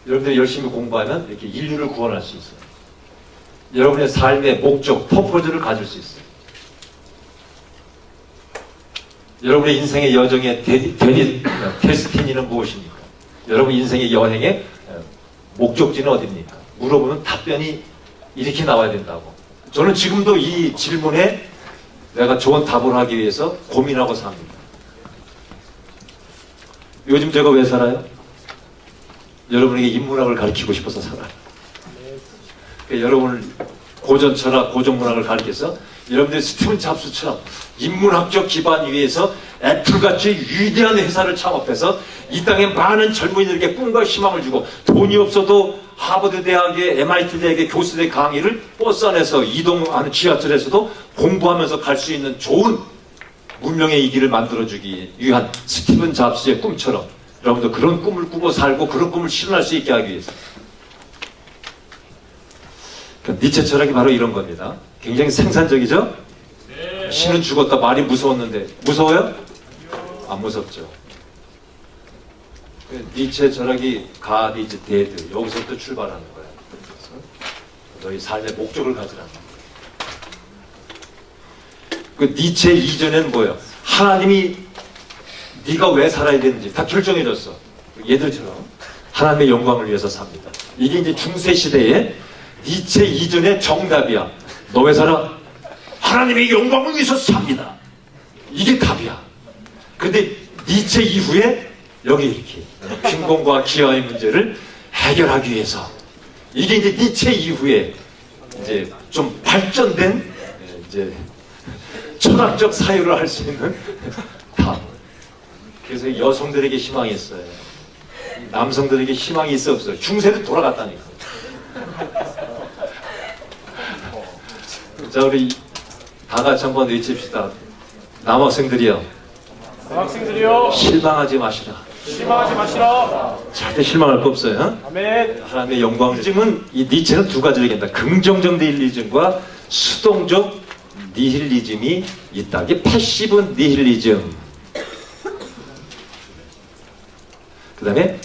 여러분들이 열심히 공부하면 이렇게 인류를 구원할 수 있어요. 여러분의 삶의 목적, 퍼포즈를 가질 수 있어요. 여러분의 인생의 여정의 데스티니는 무엇입니까? 여러분 인생의 여행의 목적지는 어디입니까? 물어보면 답변이 이렇게 나와야 된다고. 저는 지금도 이 질문에 내가 좋은 답을 하기 위해서 고민하고 삽니다. 요즘 제가 왜 살아요? 여러분에게 인문학을 가르치고 싶어서 살아요. 그러니까 여러분을 고전 철학, 고전 문학을 가르쳐서 여러분들이 스티븐 잡스처럼 인문학적 기반 위에서 애플같이 위대한 회사를 창업해서 이 땅에 많은 젊은이들에게 꿈과 희망을 주고 돈이 없어도 하버드 대학의 MIT 대학의 교수들의 강의를 버스 안에서 이동하는 지하철에서도 공부하면서 갈 수 있는 좋은 문명의 이 길을 만들어주기 위한 스티븐 잡스의 꿈처럼 여러분도 그런 꿈을 꾸고 살고 그런 꿈을 실현할 수 있게 하기 위해서. 그러니까 니체 철학이 바로 이런 겁니다. 굉장히 생산적이죠? 네. 신은 죽었다. 말이 무서웠는데 무서워요? 안 무섭죠. 니체 철학이 God is dead. 여기서부터 출발하는 거야. 너희 삶의 목적을 가지라는 거야. 그 니체 이전에는 뭐예요? 하나님이 네가 왜 살아야 되는지 다 결정해줬어. 얘들처럼 하나님의 영광을 위해서 삽니다. 이게 이제 중세 시대에 니체 이전의 정답이야. 너 왜 살아? 하나님의 영광을 위해서 삽니다. 이게 답이야. 근데 니체 이후에 여기 이렇게 빈곤과 기아의 문제를 해결하기 위해서 이게 이제 니체 이후에 이제 좀 발전된 이제 철학적 사유를 할 수 있는 답. 그래서 여성들에게 희망이 있어요. 남성들에게 희망이 있어 없어요? 중세도 돌아갔다니까. 자, 우리 다 같이 한번 외칩시다. 남학생들이요. 남학생들이요. 실망하지 마시라. 실망하지 마시라. 절대 실망할 거 없어요. 아멘. 하나님의 영광이즘은 이 니체는 두 가지를 얘기한다. 긍정적 니힐리즘과 수동적 니힐리즘이 있다. 이게 패시브 니힐리즘. 그 다음에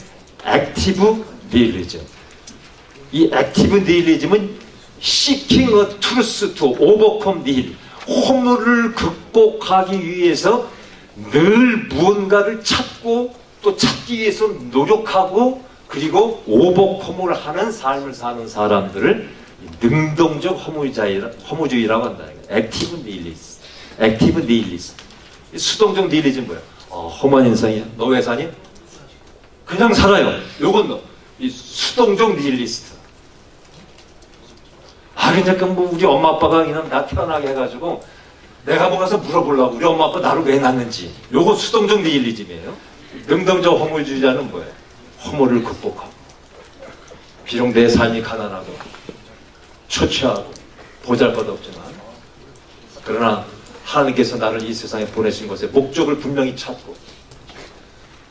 액티브 니힐리즘. 이 액티브 니힐리즘은 seeking a truth to overcome nihil. 허물을 극복하기 위해서 늘 무언가를 찾고 또 찾기 위해서 노력하고 그리고 오버컴을 하는 삶을 사는 사람들을 능동적 허무주의라고 한다. 액티브 니힐리스트. 액티브 니힐리스트. 수동적 니힐리즘은 뭐야? 험한 인생이야. 너 왜 사니? 그냥 살아요. 요건 이 수동적 니힐리스트. 그러니까 뭐 우리 엄마 아빠가 그냥 나 태어나게 해가지고 내가 뭐 가서 물어보려고 우리 엄마 아빠 나를 왜 낳는지. 요거 수동적 니힐리즘이에요. 능동적 허물주의자는 뭐예요? 허물을 극복하고 비록 내 삶이 가난하고 처치하고 보잘것없지만 그러나 하나님께서 나를 이 세상에 보내신 것에 목적을 분명히 찾고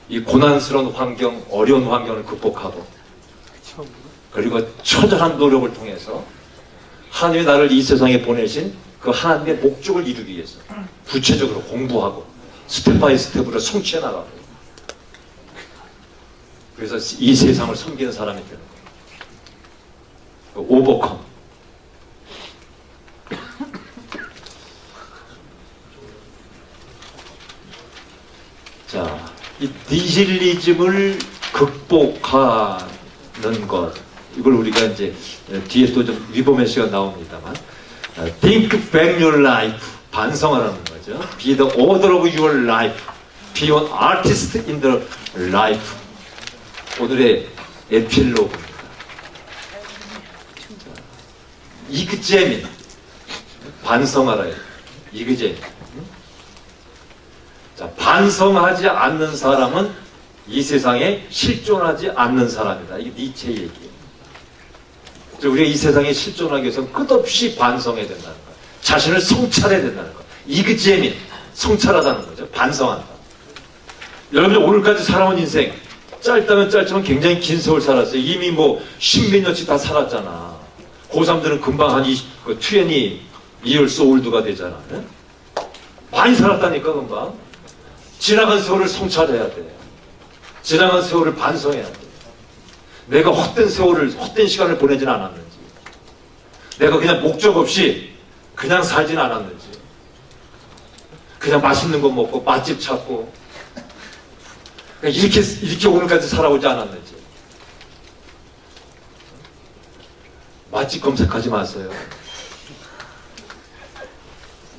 이 고난스러운 환경, 어려운 환경을 극복하고 그리고 처절한 노력을 통해서 하나님이 나를 이 세상에 보내신 그 하나님의 목적을 이루기 위해서 구체적으로 공부하고 스텝 바이 스텝으로 성취해 나가고 그래서 이 세상을 섬기는 사람이 되는 거예요. 오버컴. 자, 이 니힐리즘을 극복하는 것, 이걸 우리가 이제 뒤에 또 좀 리포메이션가 나옵니다만, think back your life, 반성하라는 거죠. Be the author of your life, be an artist in the life. 오늘의 에필로그입니다. 이그제민, 반성하라. 이그제민. 자, 반성하지 않는 사람은 이 세상에 실존하지 않는 사람이다. 이게 니체 얘기예요. 우리가 이 세상에 실존하기 위해서는 끝없이 반성해야 된다는 거예요. 자신을 성찰해야 된다는 거예요. 이그제민, 성찰하다는 거죠. 반성한다. 여러분이 오늘까지 살아온 인생, 짧다면 짧지만 굉장히 긴 세월 살았어요. 이미 뭐 십몇 년씩 다 살았잖아. 고3들은 금방 한 20 years old가 되잖아. 네? 많이 살았다니까 금방. 지나간 세월을 성찰해야 돼. 지나간 세월을 반성해야 돼. 내가 헛된 시간을 보내진 않았는지. 내가 그냥 목적 없이 그냥 살진 않았는지. 그냥 맛있는 거 먹고 맛집 찾고 이렇게 오늘까지 살아오지 않았는지. 맛집 검색하지 마세요.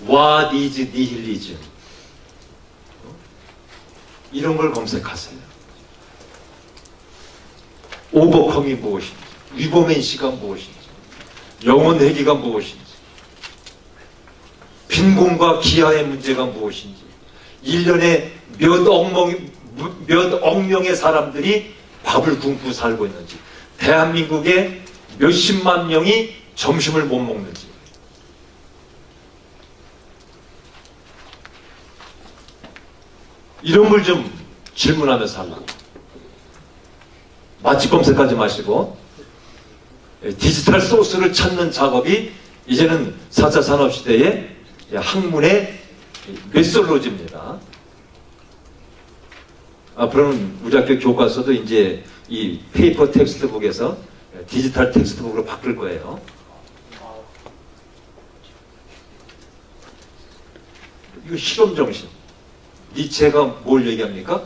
What is nihilism? 이런 걸 검색하세요. 오버컴이 무엇인지, 리버맨시가 무엇인지, 영혼 회귀가 무엇인지, 빈곤과 기아의 문제가 무엇인지, 1년에 몇 억 명의 사람들이 밥을 굶고 살고 있는지, 대한민국에 몇십만 명이 점심을 못 먹는지, 이런 걸 좀 질문하면서 하려고. 맛집 검색하지 마시고 디지털 소스를 찾는 작업이 이제는 4차 산업시대의 학문의 메솔로지입니다. 앞으로는 우리 학교 교과서도 이제 이 페이퍼 텍스트북에서 디지털 텍스트북으로 바뀔 거예요. 이거 실험정신. 니체가 뭘 얘기합니까?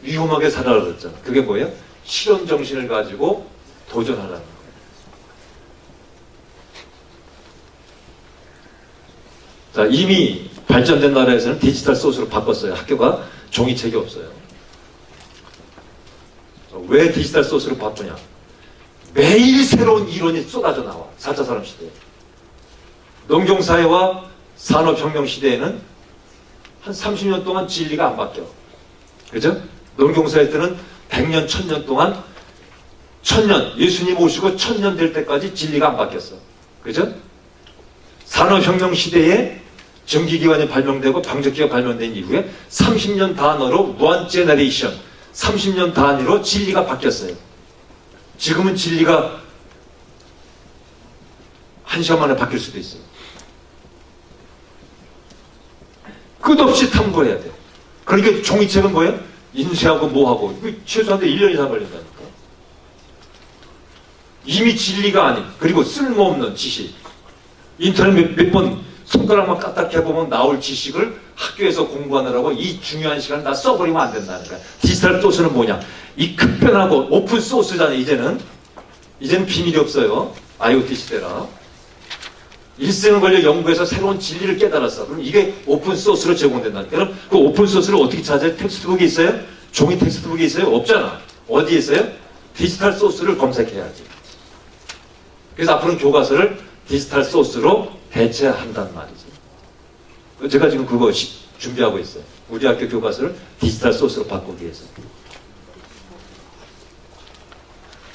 위험하게 살아라 그랬잖아. 그게 뭐예요? 실험정신을 가지고 도전하라는 거예요. 자, 이미 발전된 나라에서는 디지털 소스로 바꿨어요. 학교가 종이책이 없어요. 왜 디지털 소스로 바꾸냐? 매일 새로운 이론이 쏟아져 나와. 4차 산업시대에. 농경사회와 산업혁명 시대에는 한 30년 동안 진리가 안 바뀌어. 그죠? 농경사회 때는 100년, 1000년 동안 1000년, 예수님 오시고 1000년 될 때까지 진리가 안 바뀌었어. 그죠? 산업혁명 시대에 전기기관이 발명되고 방적기가 발명된 이후에 30년 단어로 one generation, 30년 단위로 진리가 바뀌었어요. 지금은 진리가 1시간 만에 바뀔 수도 있어요. 끝없이 탐구해야 돼. 그러니까 종이책은 뭐예요? 인쇄하고 뭐하고 최소한 1년 이상 걸린다니까. 이미 진리가 아닌, 그리고 쓸모없는 지식. 인터넷 몇 번 손가락만 까딱해보면 나올 지식을 학교에서 공부하느라고 이 중요한 시간을 다 써버리면 안 된다는 거야. 디지털 소스는 뭐냐? 이 급변하고 오픈 소스잖아요. 이제는 비밀이 없어요. IoT 시대라. 일생을 걸려 연구해서 새로운 진리를 깨달았어. 그럼 이게 오픈 소스로 제공된다. 그럼 그 오픈 소스를 어떻게 찾아요? 텍스트북이 있어요? 종이 텍스트북이 있어요? 없잖아. 어디에 있어요? 디지털 소스를 검색해야지. 그래서 앞으로는 교과서를 디지털 소스로 대체한단 말이죠. 제가 지금 그거 준비하고 있어요. 우리 학교 교과서를 디지털 소스로 바꾸기 위해서.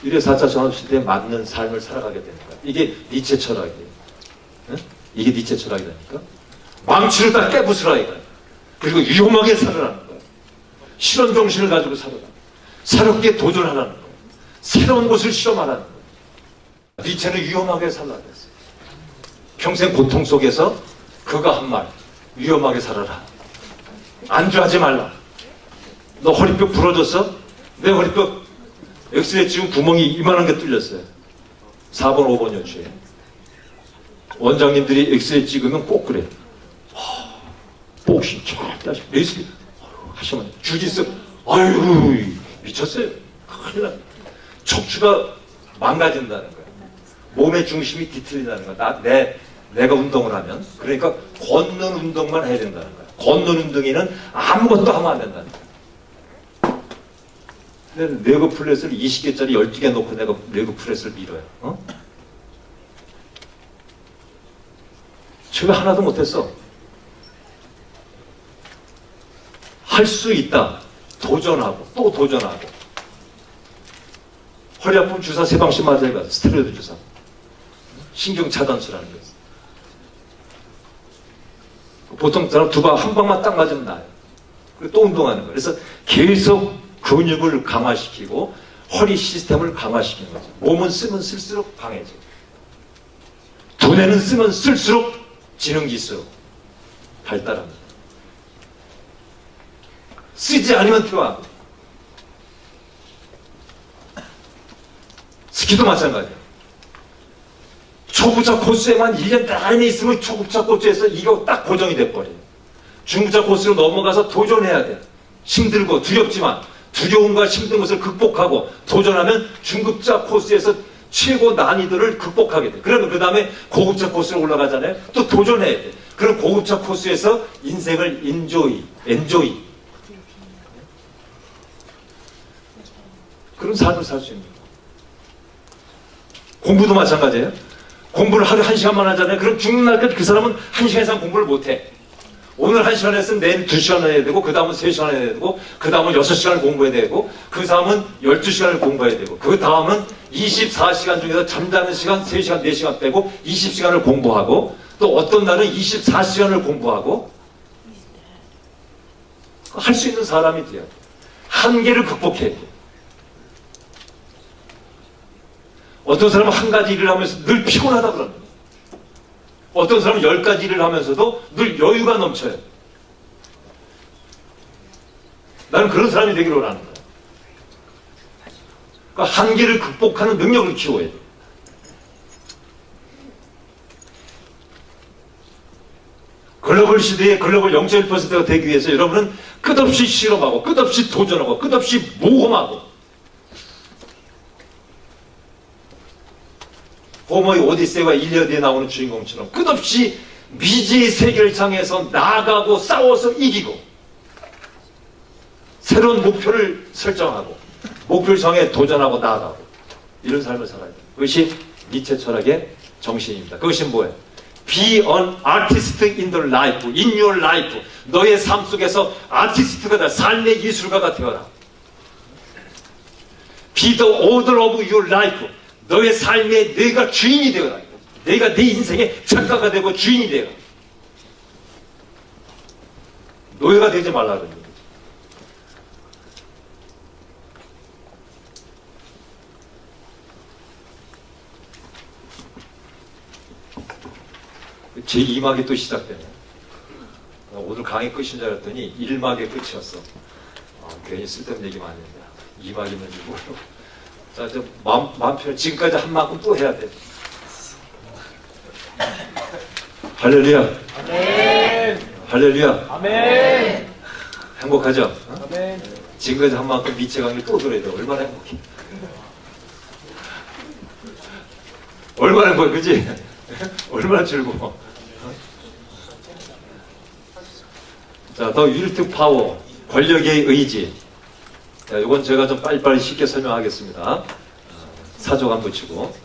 1회 4차 전업시대에 맞는 삶을 살아가게 되는 거야. 이게 니체 철학이에요. 응? 이게 니체 철학이라니까. 망치를 다 깨부수라 이거야. 그리고 위험하게 살아라는 거야. 실현 정신을 가지고 살아라. 새롭게 도전하라는 거야. 새로운 것을 실험하라는 거야. 니체는 위험하게 살라 그랬어요. 평생 고통 속에서 그가 한 말, 위험하게 살아라. 안주하지 말라. 너 허리뼈 부러졌어? 내 허리뼈 엑스레이 찍은 구멍이 이만한 게 뚫렸어요. 4번, 5번 여주에. 원장님들이 엑스레이 찍으면 꼭 그래. 복싱, 다시 레슬링 하시면 주짓수, 아유 미쳤어요. 큰일 나. 척추가 망가진다는 거야. 몸의 중심이 뒤틀린다는 거야. 내가 운동을 하면. 그러니까 걷는 운동만 해야 된다는 거야. 걷는 운동에는 아무것도 하면 안 된다는 거야. 근데 레그 플랫을 20개짜리 12개 놓고 내가 레그 플랫을 밀어요. 어? 제가 하나도 못했어. 할 수 있다. 도전하고 또 도전하고. 허리 아프면 주사 3방씩 맞아야 가. 스테로이드 주사. 신경 차단수라는 거였어. 보통 사람 한 방만 딱 맞으면 나요. 그리고 또 운동하는 거예요. 그래서 계속 근육을 강화시키고 허리 시스템을 강화시키는 거죠. 몸은 쓰면 쓸수록 강해져. 두뇌는 쓰면 쓸수록 지능지수 발달합니다. 쓰지 않으면 퇴화하고. 스키도 마찬가지야. 초급자 코스에만 1년 내내 있으면 초급자 코스에서 이거 딱 고정이 돼버려요. 중급자 코스로 넘어가서 도전해야 돼. 힘들고 두렵지만 두려움과 힘든 것을 극복하고 도전하면 중급자 코스에서 최고 난이도를 극복하게 돼. 그러면 그 다음에 고급자 코스로 올라가잖아요. 또 도전해야 돼. 그럼 고급자 코스에서 인생을 엔조이. 그런 삶을 살 수 있는 거예요. 공부도 마찬가지예요. 공부를 하루 1시간만 하잖아요. 그럼 죽는 날까지 그 사람은 1시간 이상 공부를 못해. 오늘 1시간 했으면 내일 2시간 해야 되고, 그 다음은 3시간 해야 되고, 그 다음은 6시간을 공부해야 되고, 그 다음은 12시간을 공부해야 되고, 그 다음은 24시간 중에서 잠자는 시간 3시간, 4시간 빼고 20시간을 공부하고, 또 어떤 날은 24시간을 공부하고, 할 수 있는 사람이 돼야 돼. 한계를 극복해야 돼. 어떤 사람은 한 가지 일을 하면서 늘 피곤하다 그럽니다. 어떤 사람은 10가지 일을 하면서도 늘 여유가 넘쳐요. 나는 그런 사람이 되기를 원하는 거야. 그러니까 한계를 극복하는 능력을 키워야 돼. 글로벌 시대의 글로벌 0.1%가 되기 위해서 여러분은 끝없이 실험하고 끝없이 도전하고 끝없이 모험하고 호모의 오디세이와 일리아드에 나오는 주인공처럼 끝없이 미지의 세계를 향해서 나아가고 싸워서 이기고 새로운 목표를 설정하고 목표를 정해 도전하고 나아가고 이런 삶을 살아야 돼요. 그것이 니체 철학의 정신입니다. 그것이 뭐예요? Be an artist in the life, in your life. 너의 삶 속에서 아티스트가 되어 삶의 예술가가 되어라. Be the author of your life. 너의 삶에 내가 주인이 되어라. 내가 내 인생의 작가가 되고 주인이 되어라. 노예가 되지 말라 그러는 거죠. 제 2막이 또 시작되네. 오늘 강의 끝인 줄 알았더니 1막의 끝이었어. 괜히 쓸데없는 얘기만 했는데 2막 있는지 모르고. 자, 마음 편해. 지금까지 한 만큼 또 해야 돼. 할렐루야. 아멘. 할렐루야. 아멘. 행복하죠? 아멘. 지금까지 한 만큼 미체 강의 또 들어야 돼. 얼마나 행복해. 얼마나 행복해, 그지? 얼마나 즐거워. 자, 더 윌트 파워, 권력의 의지. 자, 이건 제가 좀 빨리빨리 쉽게 설명하겠습니다. 사족 안 붙이고.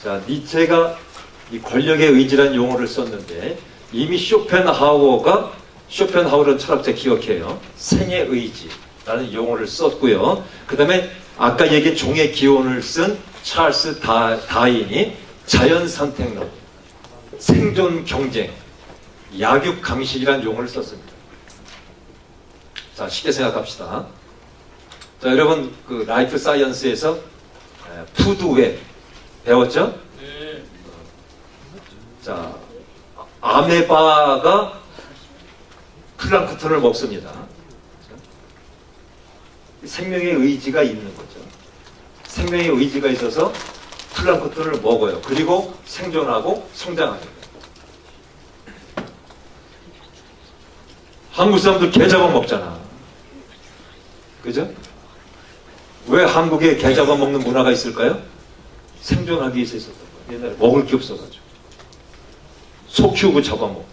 자, 니체가 이 권력의 의지라는 용어를 썼는데, 이미 쇼펜하우어는 철학자 기억해요. 생의 의지라는 용어를 썼고요. 그 다음에 아까 얘기한 종의 기원을 쓴 찰스 다인이 자연 선택론, 생존 경쟁, 약육 강식이라는 용어를 썼습니다. 자, 쉽게 생각합시다. 자, 여러분 그 라이프 사이언스에서 푸드웹 배웠죠? 네. 자, 아메바가 플랑크톤을 먹습니다. 생명의 의지가 있는 거죠. 생명의 의지가 있어서 플랑크톤을 먹어요. 그리고 생존하고 성장합니다. 한국 사람들 게 잡아 먹잖아. 그죠? 왜 한국에 게 잡아 먹는 문화가 있을까요? 생존하기 위해서 있었던 거예요. 옛날에 먹을 게 없어가지고. 소 키우고 잡아먹고.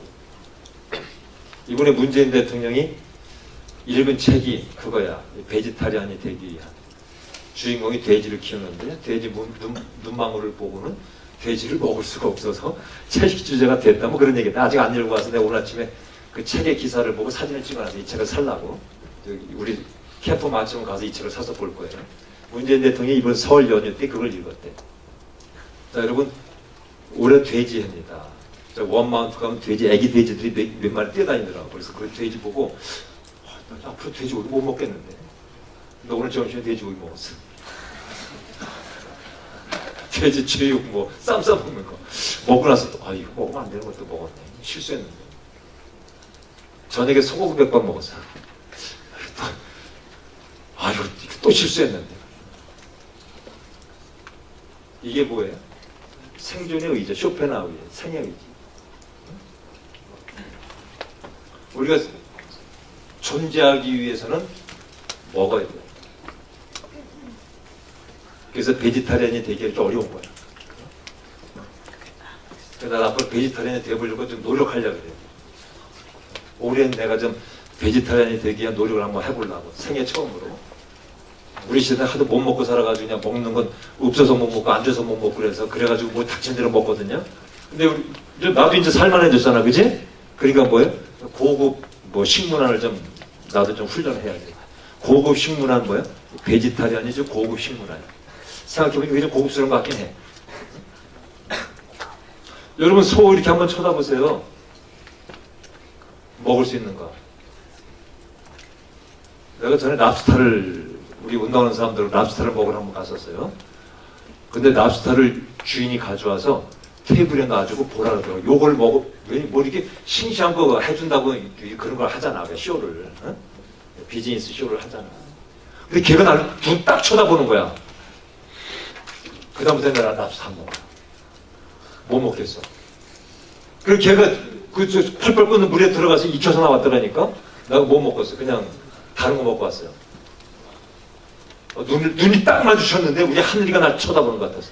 이번에 문재인 대통령이 읽은 책이 그거야. 베지타리안이 되기 위한. 주인공이 돼지를 키우는데 돼지 눈망울을 보고는 돼지를 먹을 수가 없어서 책 주제가 됐다. 뭐 그런 얘기다. 아직 안 읽고 와서 내가 오늘 아침에 그 책의 기사를 보고 사진을 찍어놔서 이 책을 살라고. 우리 캠프 마치면 가서 이 책을 사서 볼 거예요. 문재인 대통령이 이번 설 연휴 때 그걸 읽었대. 자, 여러분, 올해 돼지해입니다. 원마운트 가면 돼지, 애기 돼지들이 몇 마리 뛰어다니더라고. 그래서 그 돼지 보고, 나 앞으로 돼지고기 못 먹겠는데. 근데 오늘 점심에 돼지고기 먹었어. 돼지 제육, 뭐, 쌈 싸먹는 거. 먹고 나서, 이거 먹으면 안 되는 것도 먹었네. 실수했는데. 저녁에 소고기 백반 먹었어. 이거 또 실수했는데. 이게 뭐예요? 생존의 의지, 쇼펜하우의 생의 의지. 우리가 존재하기 위해서는 먹어야 돼요. 그래서 베지타리안이 되기 이렇게 어려운 거야. 그래서 난 앞으로 베지타리안이 되어보려고 좀 노력하려고 그래요. 올해는 내가 좀 베지타리안이 되기 위한 노력을 한번 해보려고. 생애 처음으로. 우리 시대는 하도 못 먹고 살아가지고 그냥 먹는 건 없어서 못 먹고 앉아서 못 먹고 그래가지고 뭐 닥친 대로 먹거든요. 근데 나도 이제 살만해졌잖아, 그지? 그러니까 뭐예요? 고급 뭐 식문화를 좀 나도 좀 훈련해야 돼. 고급 식문화는 뭐야? 베지타리안이죠. 고급 식문화야. 생각해보니까 굉장히 고급스러운 것 같긴 해. 여러분 소 이렇게 한번 쳐다보세요. 먹을 수 있는 거. 내가 전에 랍스타를 우리 운동하는 사람들은 랍스타를 먹으러 한번 갔었어요. 근데 랍스타를 주인이 가져와서 테이블에 놔주고 보라 그러더라고. 요걸 먹어. 뭐 이렇게 싱싱한 거 해준다고 그런 걸 하잖아. 쇼를. 어? 비즈니스 쇼를 하잖아. 근데 걔가 나를 눈 딱 쳐다보는 거야. 그다음부터 내가 랍스타 안 먹어. 못 먹겠어. 그리고 걔가 그 펄펄 끓는 물에 들어가서 익혀서 나왔더라니까. 내가 못 먹었어. 그냥 다른 거 먹고 왔어요. 눈이 딱 마주쳤는데 우리 하늘이가 날 쳐다보는 것 같았어.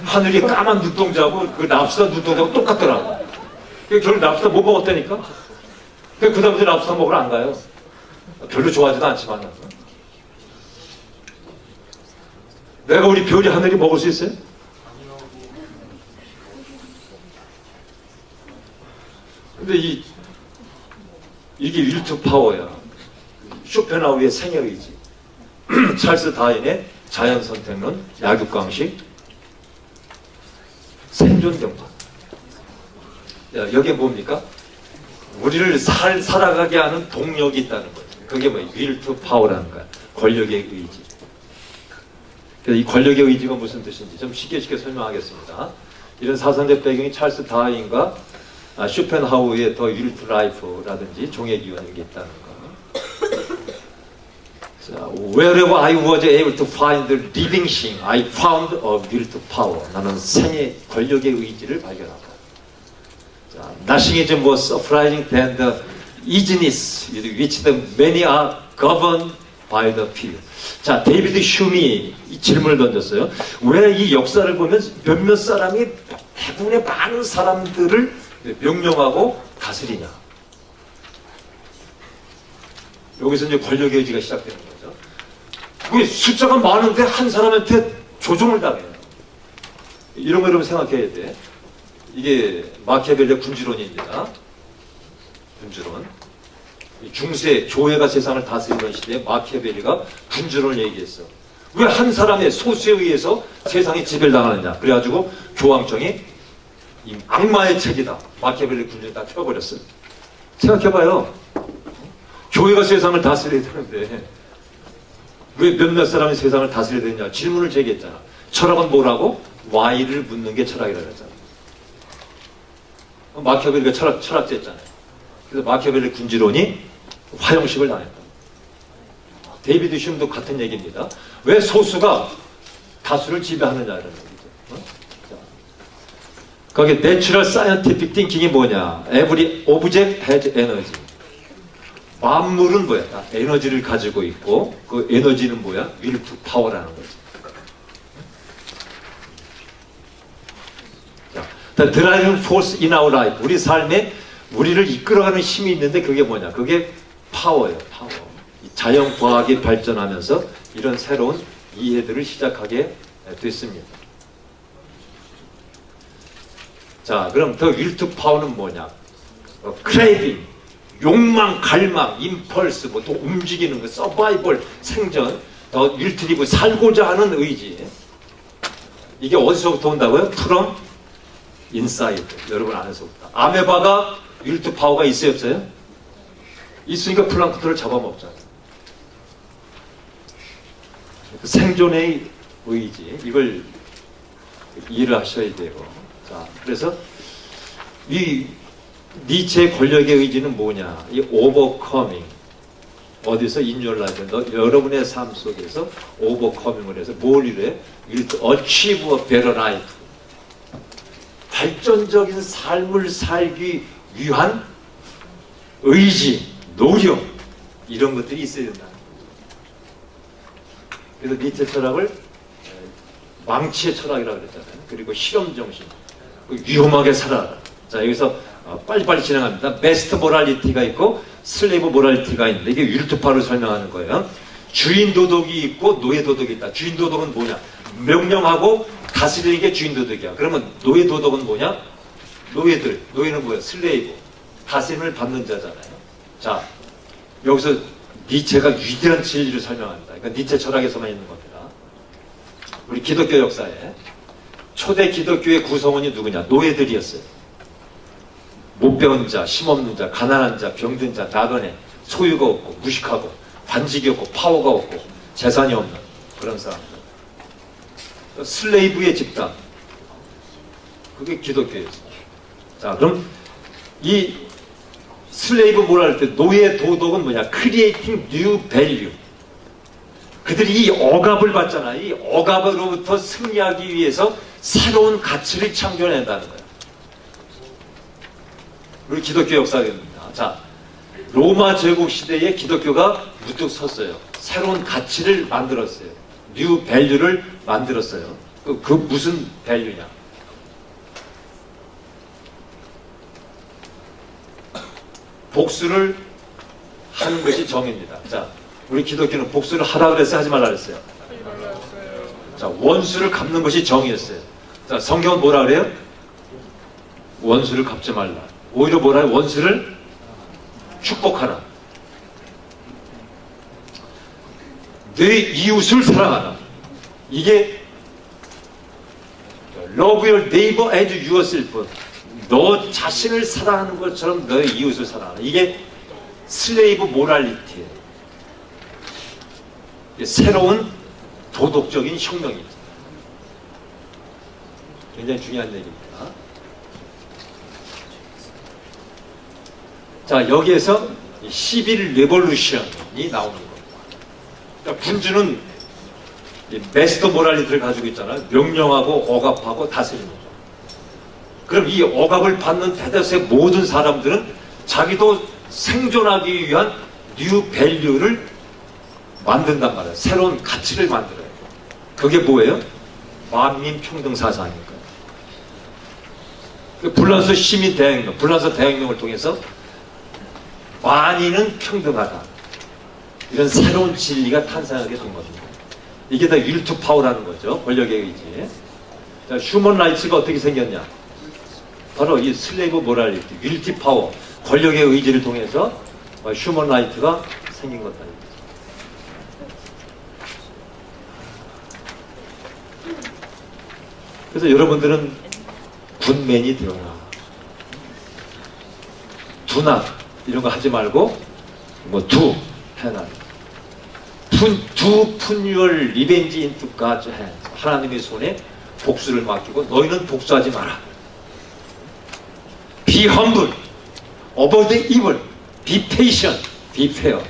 하늘이 까만 눈동자하고 그 랍스터 눈동자하고 똑같더라고. 결국 랍스터 못 먹었다니까. 그 다음부터 랍스터 먹으러 안 가요. 별로 좋아하지도 않지만. 내가 우리 별이 하늘이 먹을 수 있어요? 근데 이게 윌트 파워야. 쇼펜하우의 생의 의지. 찰스 다인의 자연 선택론, 약육강식, 생존 경파. 여기에 뭡니까? 우리를 살아가게 하는 동력이 있다는 거죠. 그게 뭐예요? will to power라는 거야. 권력의 의지. 그래서 이 권력의 의지가 무슨 뜻인지 좀 쉽게 설명하겠습니다. 이런 사상적 배경이 찰스 다윈과 쇼펜하우의 더 will to life라든지 종의 기원 이게 있다는 거. 자, wherever I was able to find the living thing, I found a will to power. 나는 생의 권력의 의지를 발견한다. 자, nothing is more surprising than the easiness with which the many are governed by the few. 자, 데이비드 흉이 이 질문을 던졌어요. 왜 이 역사를 보면 몇몇 사람이 대부분의 많은 사람들을 명령하고 다스리냐? 여기서 이제 권력의 의지가 시작되는 거죠. 왜 숫자가 많은데 한 사람한테 조종을 당해요? 이런 거 여러분 생각해야 돼. 이게 마키아벨리의 군주론입니다. 군주론. 중세 교회가 세상을 다스리던 시대에 마키아벨리가 군주론을 얘기했어. 왜 한 사람의 소수에 의해서 세상이 지배를 당하느냐? 그래가지고 교황청이 이 악마의 책이다. 마키아벨리 군주를 다 펴버렸어요. 생각해봐요. 교회가 세상을 다스려야 되는데 왜 몇몇 사람이 세상을 다스려야 되느냐? 질문을 제기했잖아. 철학은 뭐라고? Why를 묻는 게 철학이라고 했잖아. 마키아벨리가 철학자였잖아요. 그래서 마키아벨리 군주론이 화형식을 당했다. 데이비드 흉도 같은 얘기입니다. 왜 소수가 다수를 지배하느냐는 얘기죠. 거기 Natural Scientific Thinking이 뭐냐? Every object has energy. 만물은 뭐야? 다 에너지를 가지고 있고 그 에너지는 뭐야? will to power라는 거지. The driving force in our life. 우리 삶에 우리를 이끌어가는 힘이 있는데 그게 뭐냐? 그게 파워예요. 파워. 자연 과학이 발전하면서 이런 새로운 이해들을 시작하게 됐습니다. 자, 그럼 더 will to power는 뭐냐? craving, 욕망, 갈망, 임펄스, 뭐 또 움직이는 거, 서바이벌, 생존, 더 will to live, 살고자 하는 의지. 이게 어디서부터 온다고요? from inside. 여러분 안에서부터. 아메바가 will to power가 있어요, 없어요? 있으니까 플랑크톤을 잡아먹잖아요. 생존의 의지, 이걸 이해를 하셔야 되고. 자, 그래서 이 니체의 권력의 의지는 뭐냐? 이 오버커밍. 어디서 인yor라이프 여러분의 삶 속에서 오버커밍을 해서 뭘 이래? will to achieve a better life. 발전적인 삶을 살기 위한 의지, 노력, 이런 것들이 있어야 된다. 그래서 니체 철학을 망치의 철학이라고 그랬잖아요. 그리고 실험 정신, 위험하게 살아라. 자, 여기서 빨리빨리 진행합니다. 베스트 모랄리티가 있고 슬레이브 모랄리티가 있는데 이게 윌트파로 설명하는 거예요. 주인 도덕이 있고 노예 도덕이 있다. 주인 도덕은 뭐냐? 명령하고 다스리는 게 주인 도덕이야. 그러면 노예 도덕은 뭐냐? 노예들, 노예는 뭐야? 슬레이브, 다스림을 받는 자잖아요. 자, 여기서 니체가 위대한 진리를 설명합니다. 그러니까 니체 철학에서만 있는 겁니다. 우리 기독교 역사에 초대 기독교의 구성원이 누구냐? 노예들이었어요. 못 배운 자, 힘없는 자, 가난한 자, 병든 자, 나그네, 소유가 없고 무식하고 관직이 없고 파워가 없고 재산이 없는 그런 사람들. 슬레이브의 집단. 그게 기독교였어요. 자, 그럼 이 슬레이브 모랄 때 노예 도덕은 뭐냐? Creating new value. 그들이 이 억압을 받잖아. 이 억압으로부터 승리하기 위해서 새로운 가치를 창조해낸다는 거야. 우리 기독교 역사입니다. 자, 로마 제국 시대에 기독교가 무뚝 섰어요. 새로운 가치를 만들었어요. 뉴 밸류를 만들었어요. 그 무슨 밸류냐? 복수를 하는 것이 정입니다. 자, 우리 기독교는 복수를 하라 그랬어요? 하지 말라 그랬어요? 자, 원수를 갚는 것이 정이었어요. 자, 성경은 뭐라 그래요? 원수를 갚지 말라. 오히려 뭐라 해요? 원수를 축복하라. 내 이웃을 사랑하라. 이게 Love your neighbor as yourself. 너 자신을 사랑하는 것처럼 너의 이웃을 사랑하라. 이게 슬레이브 모랄리티예요. 새로운 도덕적인 혁명이죠. 굉장히 중요한 얘기입니다. 자, 여기에서 11 레볼루션이 나오는 겁니다. 그러니까 군주는 메스터 모랄리티를 가지고 있잖아요. 명령하고 억압하고 다스리는 거죠. 그럼 이 억압을 받는 대다수의 모든 사람들은 자기도 생존하기 위한 뉴 밸류를 만든단 말이에요. 새로운 가치를 만들어요. 그게 뭐예요? 만민 평등 사상이니까요. 불란서 시민 대혁명, 불란서 대혁명을 통해서 만인은 평등하다. 이런 새로운 진리가 탄생하게 된 겁니다. 이게 다 윌 투 파워라는 거죠. 권력의 의지. 자, 휴먼 라이츠가 어떻게 생겼냐? 바로 이 슬레이브 모랄리티, 윌 투 파워, 권력의 의지를 통해서 휴먼 라이트가 생긴 것다. 그래서 여러분들은 군맨이 되어라. 두나 이런 거 하지 말고 두 해라. put your revenge into God's hands. 하나님의 손에 복수를 맡기고 너희는 복수하지 마라. Be humble, over the evil, be patient, be fair.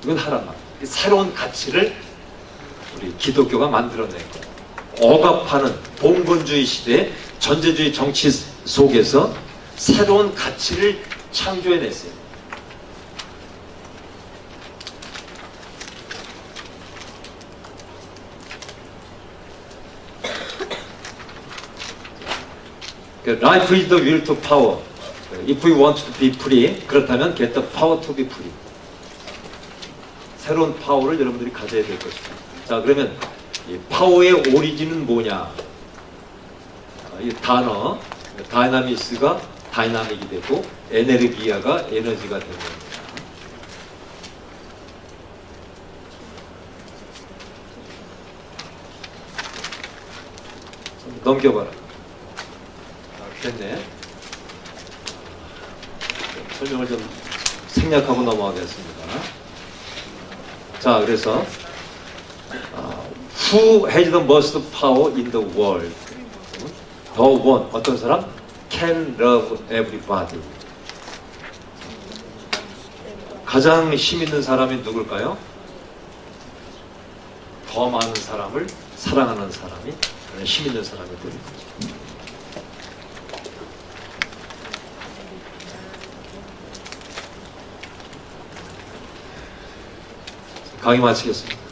이건 하란 말. 새로운 가치를 우리 기독교가 만들어낸 거예요. 억압하는 봉건주의 시대의 전제주의 정치 속에서 새로운 가치를 창조해냈어요. Life is the will to power. If we want to be free, 그렇다면 get the power to be free. 새로운 파워를 여러분들이 가져야 될 것입니다. 자, 그러면 이 파워의 오리진은 뭐냐? 이 단어, 다이나미스가 다이나믹이 되고 에네르기아가 에너지가 되는 겁니다. 넘겨봐라. 됐네. 설명을 좀 생략하고 넘어가겠습니다. 자, 그래서 Who has the most power in the world? The one, 어떤 사람? Can love everybody. 가장 힘 있는 사람이 누굴까요? 더 많은 사람을 사랑하는 사람이 힘 있는 사람이 되는 거죠. 강의 마치겠습니다.